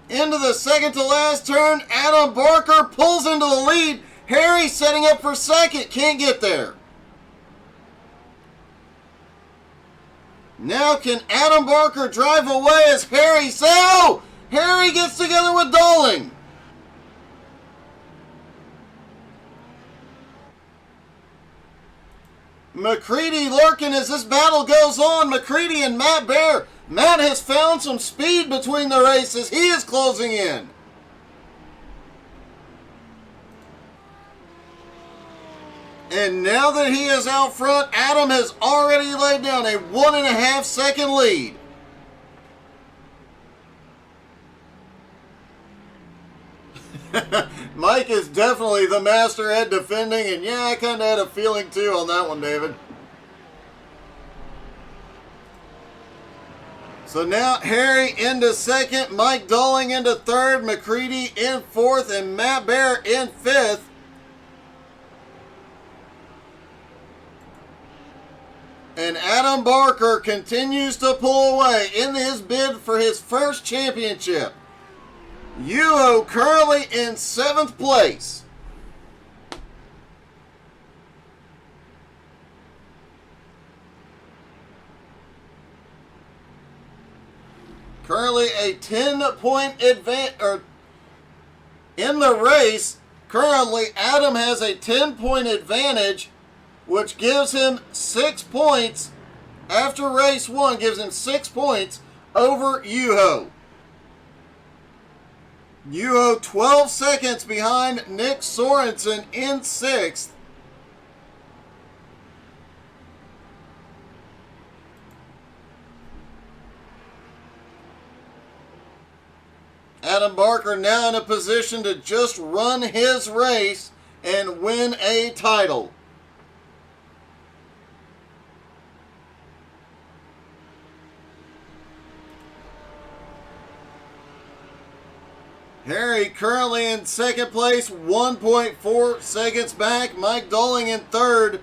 Into the second to last turn. Adam Barker pulls into the lead. Harry setting up for second. Can't get there. Now can Adam Barker drive away as Harry says, oh! Harry gets together with Doling. McCready lurking as this battle goes on. McCready and Matt Bear. Matt has found some speed between the races. He is closing in. And now that he is out front, Adam has already laid down a 1.5 second lead. Mike is definitely the master at defending, and yeah, I kind of had a feeling too on that one, David. So now Harry into second, Mike Doling into third, McCready in fourth, and Matt Bear in fifth. And Adam Barker continues to pull away in his bid for his first championship. Yuho currently in 7th place. Currently a 10-point advantage, or in the race, currently Adam has a 10-point advantage, which gives him 6 points after race 1, gives him 6 points over Yuho. Yuho 12 seconds behind Nick Sorensen in 6th. Adam Barker now in a position to just run his race and win a title. Harry currently in 2nd place, 1.4 seconds back. Mike Doling in 3rd.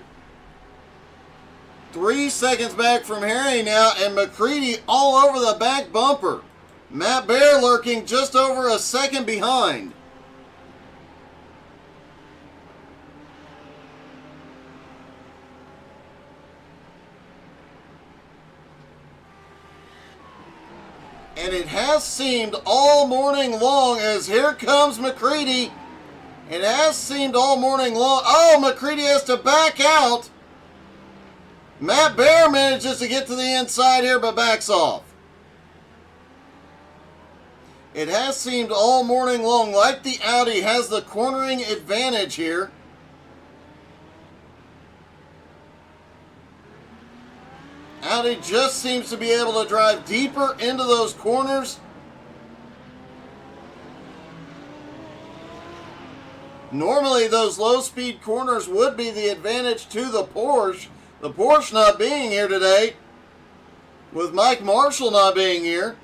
3 seconds back from Harry now, and McCready all over the back bumper. Matt Bear lurking just over a second behind. And it has seemed all morning long, as here comes McCready. It has seemed all morning long. Oh, McCready has to back out. Matt Bear manages to get to the inside here, but backs off. It has seemed all morning long like the Audi has the cornering advantage here. Audi just seems to be able to drive deeper into those corners. Normally those low-speed corners would be the advantage to the Porsche. The Porsche not being here today, with Mike Marshall not being here.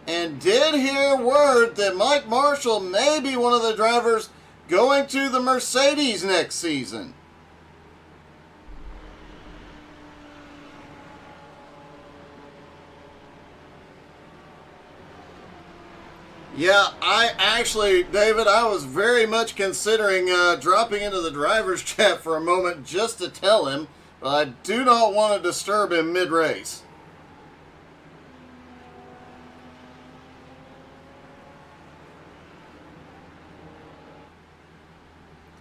And did hear word that Mike Marshall may be one of the drivers going to the Mercedes next season. Yeah, David, I was very much considering dropping into the driver's chat for a moment just to tell him, but I do not want to disturb him mid-race.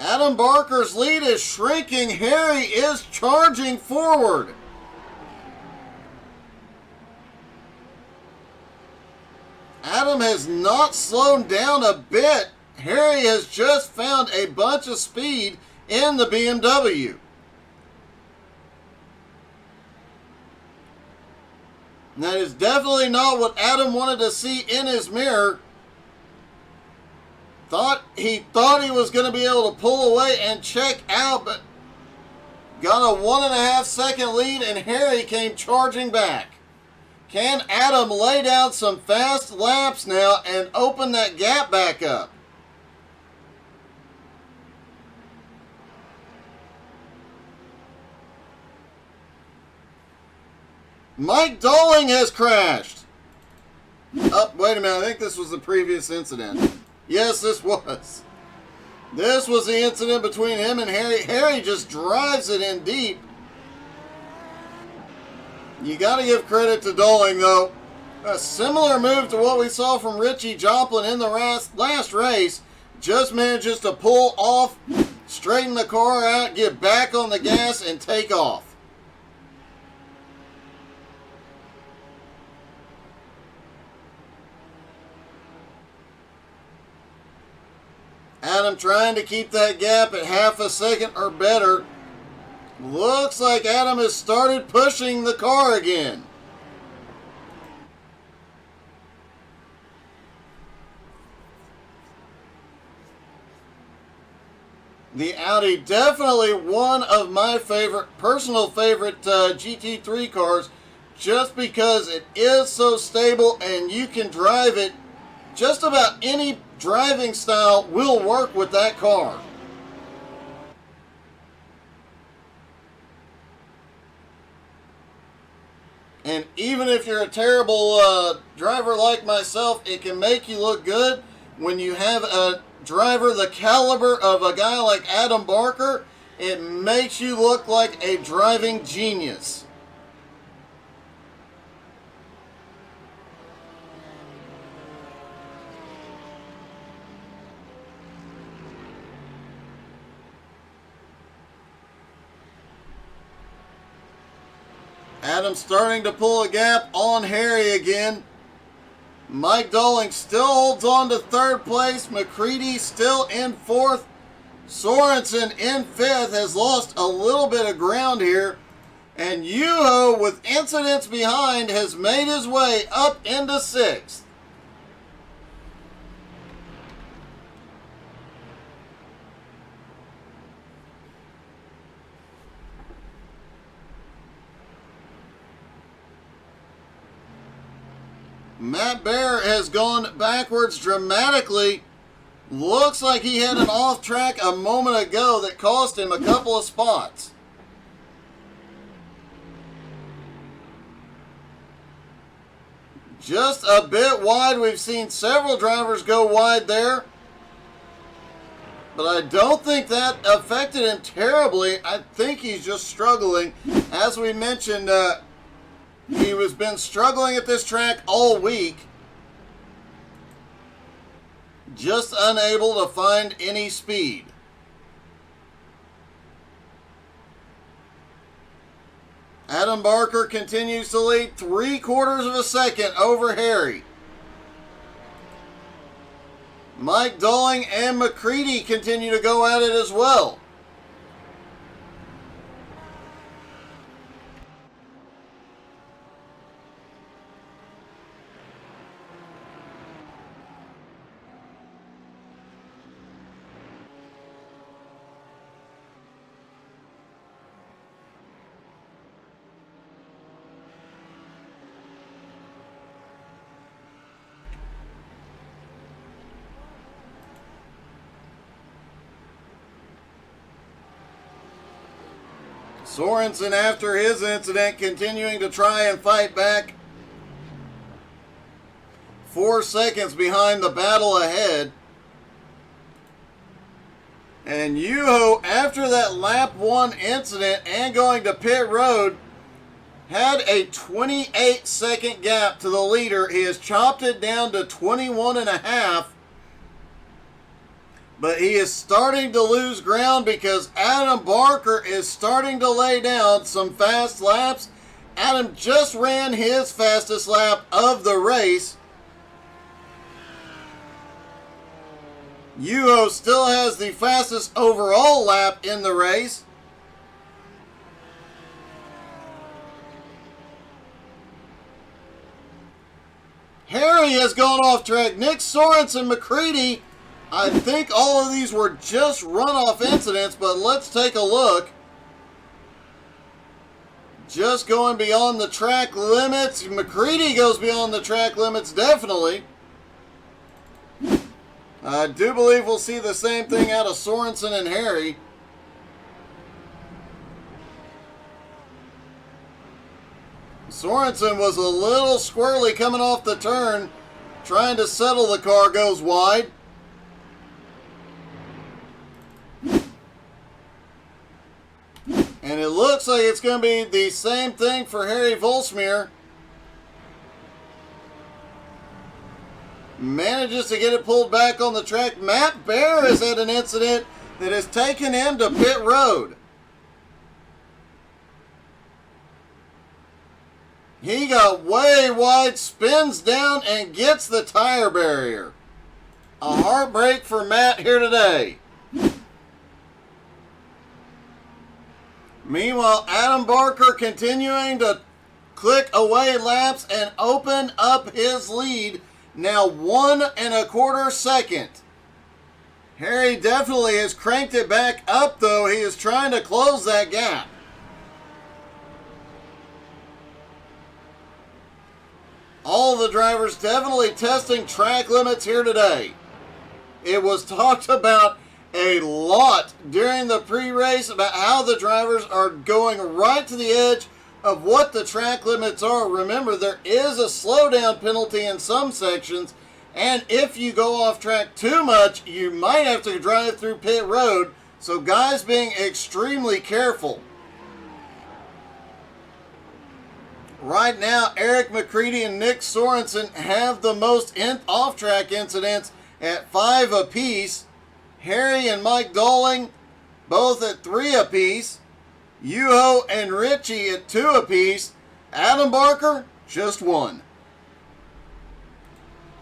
Adam Barker's lead is shrinking. Harry is charging forward. Adam has not slowed down a bit. Harry has just found a bunch of speed in the BMW. And that is definitely not what Adam wanted to see in his mirror. He thought he was going to be able to pull away and check out, but got a 1.5 second lead, and Harry came charging back. Can Adam lay down some fast laps now and open that gap back up? Mike Dolling has crashed. Oh, wait a minute. I think this was the previous incident. Yes, this was. This was the incident between him and Harry. Harry just drives it in deep. You got to give credit to Dolling, though. A similar move to what we saw from Richie Joplin in the last race. Just manages to pull off, straighten the car out, get back on the gas, and take off. Adam trying to keep that gap at 0.5 second or better. Looks like Adam has started pushing the car again. The Audi, definitely one of my personal favorite GT3 cars, just because it is so stable and you can drive it. Just about any driving style will work with that car. And even if you're a terrible driver like myself, it can make you look good when you have a driver the caliber of a guy like Adam Barker. It makes you look like a driving genius. Adam starting to pull a gap on Harry again. Mike Dolling still holds on to 3rd place. McCready still in 4th. Sorensen in 5th has lost a little bit of ground here. And Yuho, with incidents behind, has made his way up into 6th. Matt Bear has gone backwards dramatically. Looks like he had an off track a moment ago that cost him a couple of spots. Just a bit wide. We've seen several drivers go wide there. But I don't think that affected him terribly. I think he's just struggling. As we mentioned, he has been struggling at this track all week. Just unable to find any speed. Adam Barker continues to lead 3/4 of a second over Harry. Mike Dolling and McCready continue to go at it as well. Sorensen, after his incident, continuing to try and fight back. 4 seconds behind the battle ahead. And Yuho, after that lap 1 incident and going to pit road, had a 28-second gap to the leader. He has chopped it down to 21.5. But he is starting to lose ground because Adam Barker is starting to lay down some fast laps. Adam just ran his fastest lap of the race. Yuho still has the fastest overall lap in the race. Harry has gone off track. Nick Sorensen, McCready, I think all of these were just runoff incidents, but let's take a look. Just going beyond the track limits. McCready goes beyond the track limits, definitely. I do believe we'll see the same thing out of Sorensen and Harry. Sorensen was a little squirrely coming off the turn, trying to settle the car, goes wide. And it looks like it's going to be the same thing for Harry Volsmir. Manages to get it pulled back on the track. Matt Bear has had an incident that has taken him to pit road. He got way wide, spins down, and gets the tire barrier. A heartbreak for Matt here today. Meanwhile, Adam Barker continuing to click away laps and open up his lead. Now 1 1/4 second. Harry definitely has cranked it back up, though. He is trying to close that gap. All the drivers definitely testing track limits here today. It was talked about a lot during the pre-race about how the drivers are going right to the edge of what the track limits are. Remember, there is a slowdown penalty in some sections, and if you go off track too much, you might have to drive through pit road. So guys being extremely careful. Right now, Eric McCready and Nick Sorensen have the most off-track incidents at 5 apiece. Harry and Mike Dolling both at 3 apiece. Yuho and Richie at 2 apiece. Adam Barker, just 1.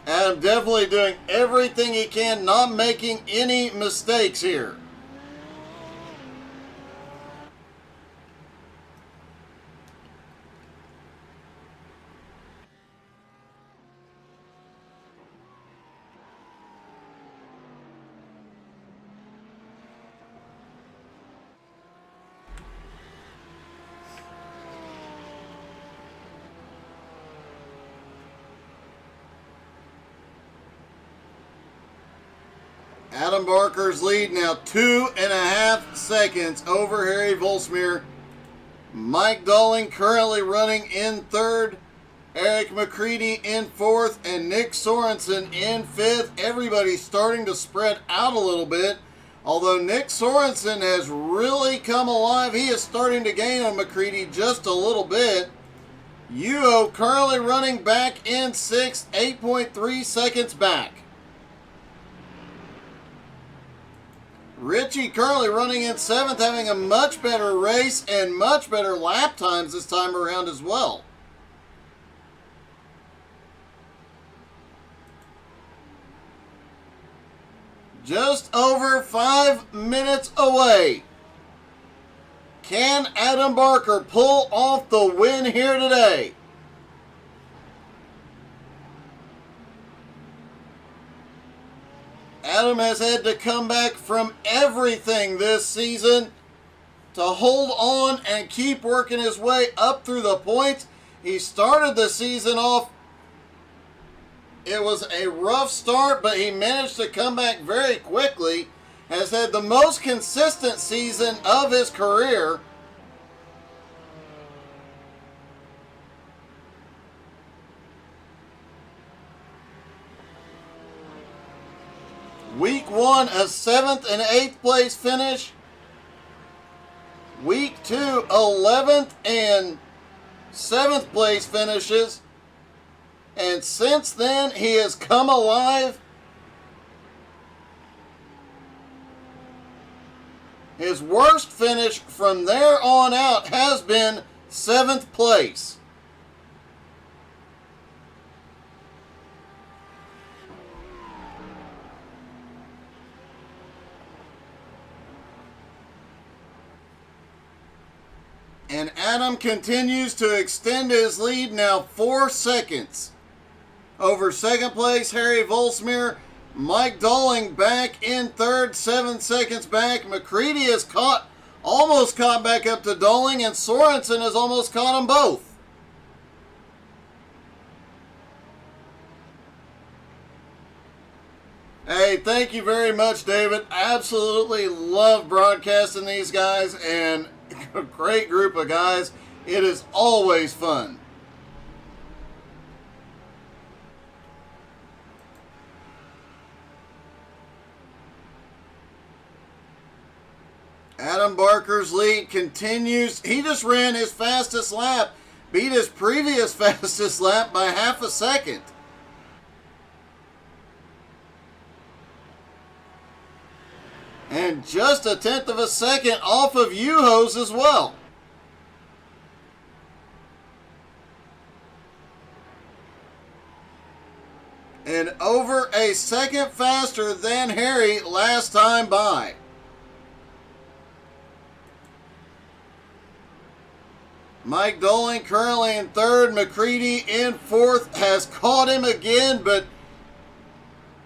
Adam definitely doing everything he can, not making any mistakes here. Adam Barker's lead now 2.5 seconds over Harry Volsmir. Mike Dolling currently running in third. Eric McCready in 4th, and Nick Sorensen in 5th. Everybody's starting to spread out a little bit. Although Nick Sorensen has really come alive, he is starting to gain on McCready just a little bit. Yuho currently running back in 6th, 8.3 seconds back. Richie currently running in 7th, having a much better race and much better lap times this time around as well. Just over 5 minutes away. Can Adam Barker pull off the win here today? Adam has had to come back from everything this season to hold on and keep working his way up through the points. He started the season off. It was a rough start, but he managed to come back very quickly. Has had the most consistent season of his career. Week 1, a 7th and 8th place finish. Week 2, 11th and 7th place finishes. And since then, he has come alive. His worst finish from there on out has been 7th place. And Adam continues to extend his lead, now 4 seconds. Over 2nd place, Harry Volsmere. Mike Dolling back in 3rd, 7 seconds back. McCready is almost caught back up to Dolling, and Sorensen has almost caught them both. Hey, thank you very much, David. Absolutely love broadcasting these guys, and a great group of guys. It is always fun. Adam Barker's lead continues. He just ran his fastest lap, beat his previous fastest lap by half a second. And just a 1/10 of a second off of Yuho's as well. And over a second faster than Harry last time by. Mike Dolling currently in 3rd. McCready in 4th. Has caught him again, but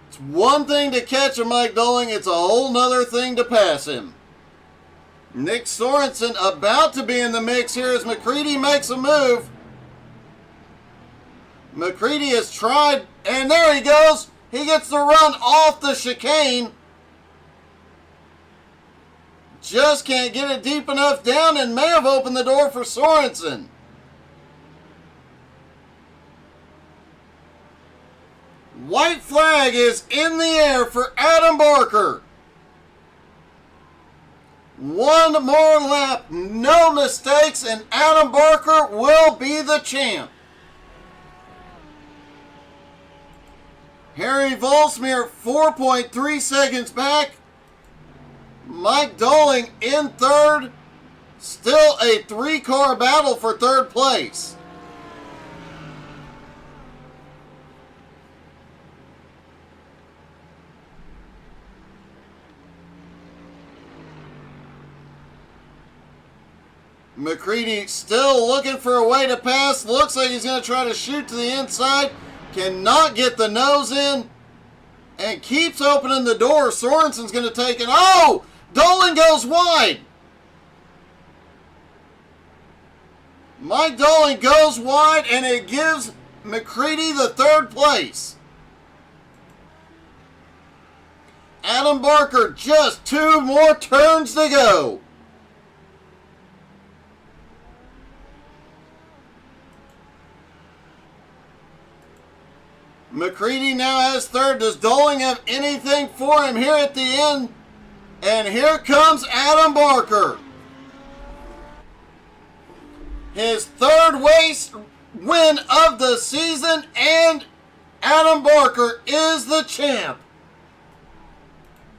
it's one thing to catch a Mike Dolling. It's a whole nother thing to pass him. Nick Sorensen about to be in the mix here as McCready makes a move. McCready has tried, and there he goes. He gets the run off the chicane. Just can't get it deep enough down and may have opened the door for Sorensen. White flag is in the air for Adam Barker. One more lap, no mistakes, and Adam Barker will be the champ. Harry Volsmere 4.3 seconds back. Mike Dolling in 3rd. Still a 3-car battle for 3rd place. McCready still looking for a way to pass. Looks like he's going to try to shoot to the inside. Cannot get the nose in. And keeps opening the door. Sorensen's going to take it. Oh! Dolling goes wide. Mike Dolling goes wide, and it gives McCready the 3rd place. Adam Barker, just 2 more turns to go. McCready now has third. Does Doling have anything for him here at the end? And here comes Adam Barker. His third race win of the season, and Adam Barker is the champ.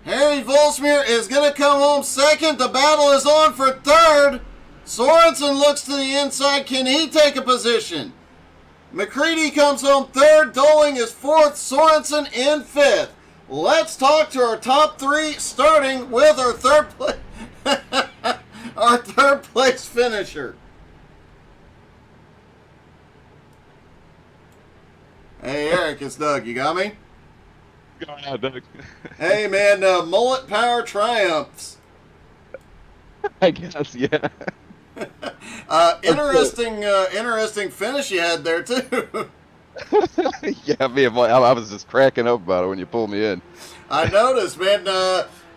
Harry Volsmere is going to come home second. The battle is on for third. Sorensen looks to the inside. Can he take a position? McCready comes home third. Doling is fourth. Sorensen in fifth. Let's talk to our top three, starting with our third place finisher. Hey Eric, it's Doug. You got me? Go ahead, Doug. Hey man, mullet power triumphs. I guess, yeah. Interesting finish you had there too. Yeah, I was just cracking up about it when you pulled me in. I noticed, man.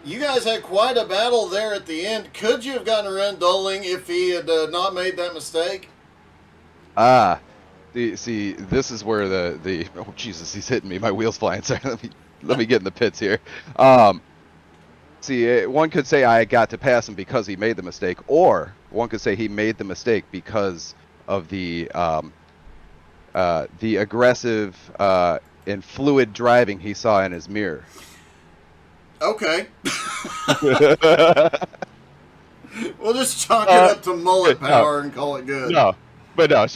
You guys had quite a battle there at the end. Could you have gotten around Doling if he had not made that mistake? See, this is where the oh Jesus, he's hitting me. My wheel's flying. Sorry, let me get in the pits here. See, one could say I got to pass him because he made the mistake, or one could say he made the mistake because of the aggressive and fluid driving he saw in his mirror. Okay. We'll just chalk it up to mullet power and call it good. No, I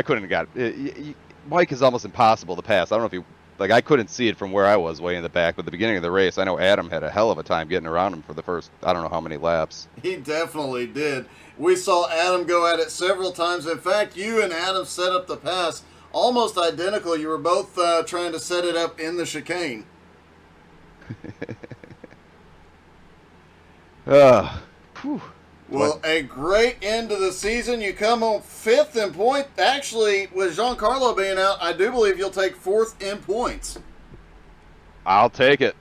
couldn't have got it. Mike is almost impossible to pass. I don't know if I couldn't see it from where I was way in the back, but at the beginning of the race, I know Adam had a hell of a time getting around him for the first, I don't know how many laps. He definitely did. We saw Adam go at it several times. In fact, you and Adam set up the pass almost identical. You were both trying to set it up in the chicane. Well, a great end to the season. You come home fifth in point. Actually, with Giancarlo being out, I do believe you'll take fourth in points. I'll take it.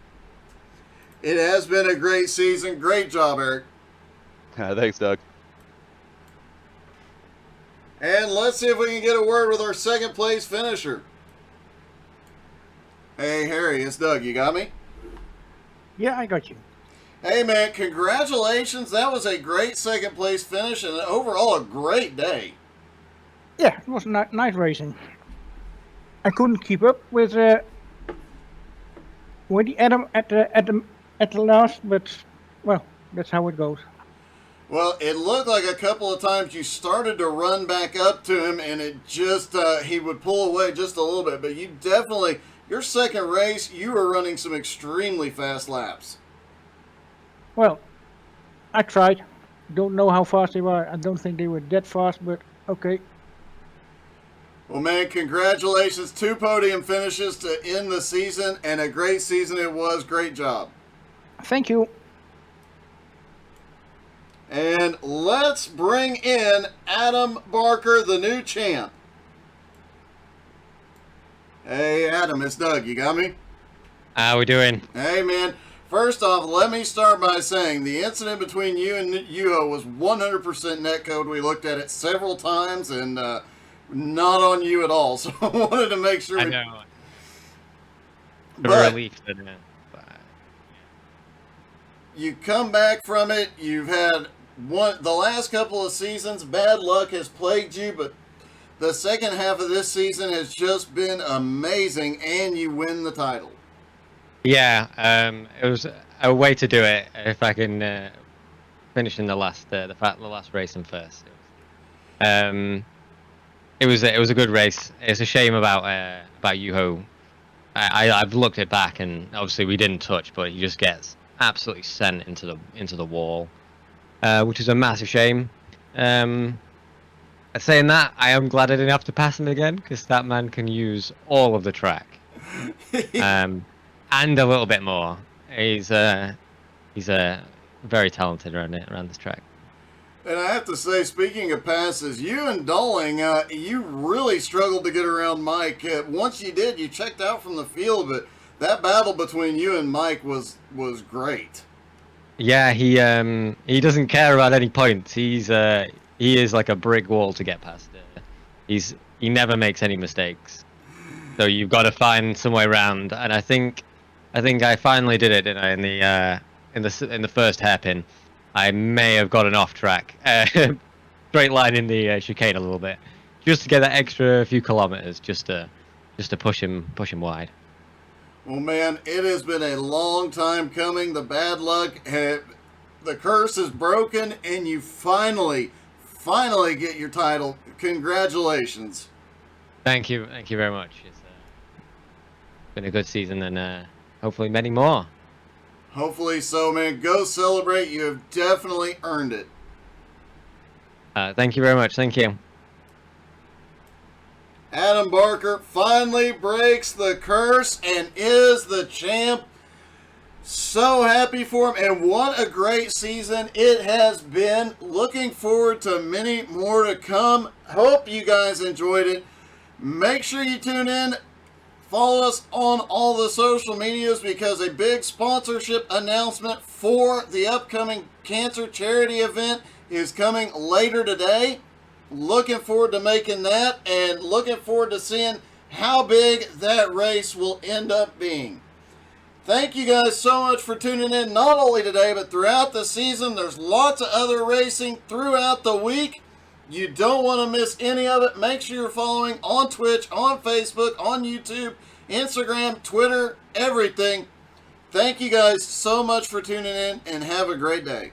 It has been a great season. Great job, Eric. Thanks, Doug. And let's see if we can get a word with our second place finisher. Hey, Harry, it's Doug. You got me? Yeah, I got you. Hey, man, congratulations. That was a great second place finish and overall a great day. Yeah, it was nice racing. I couldn't keep up with Adam at the last, but well, that's how it goes. Well, it looked like a couple of times you started to run back up to him, and it just he would pull away just a little bit. But you definitely, your second race, you were running some extremely fast laps. Well, I tried. Don't know how fast they were. I don't think they were that fast, but okay. Well, man, congratulations. 2 podium finishes to end the season, and a great season it was. Great job. Thank you. And let's bring in Adam Barker, the new champ. Hey, Adam, it's Doug. You got me? How we doing? Hey, man. First off, let me start by saying the incident between you and Yuho was 100% netcode. We looked at it several times and not on you at all. So I wanted to make sure. I know. The relief that it is. You come back from it. You've had the last couple of seasons, bad luck has plagued you, but the second half of this season has just been amazing, and you win the title. Yeah, it was a way to do it. If I can finish in the last racing first. It was a good race. It's a shame about Yuho. I've looked it back, and obviously we didn't touch, but he just gets absolutely sent into the wall, which is a massive shame. Saying that, I am glad I didn't have to pass him again, because that man can use all of the track. And a little bit more. He's very talented around this track. And I have to say, speaking of passes, you and Doling, you really struggled to get around Mike. Once you did, you checked out from the field, but that battle between you and Mike was great. Yeah, he doesn't care about any points. He is like a brick wall to get past. He never makes any mistakes. So you've got to find some way around, and I think I finally did it, didn't I? In the first hairpin, I may have gotten off track, straight line in the chicane a little bit, just to get that extra few kilometers, just to push him wide. Well, man, it has been a long time coming. The bad luck, the curse is broken, and you finally get your title. Congratulations. Thank you very much. It's been a good season, and hopefully many more. Hopefully so, man. Go celebrate. You have definitely earned it. Thank you very much. Thank you. Adam Barker finally breaks the curse and is the champ. So happy for him, and what a great season it has been. Looking forward to many more to come. Hope you guys enjoyed it. Make sure you tune in. Follow us on all the social medias, because a big sponsorship announcement for the upcoming cancer charity event is coming later today. Looking forward to making that, and looking forward to seeing how big that race will end up being. Thank you guys so much for tuning in, not only today, but throughout the season. There's lots of other racing throughout the week. You don't want to miss any of it. Make sure you're following on Twitch, on Facebook, on YouTube, Instagram, Twitter, everything. Thank you guys so much for tuning in, and have a great day.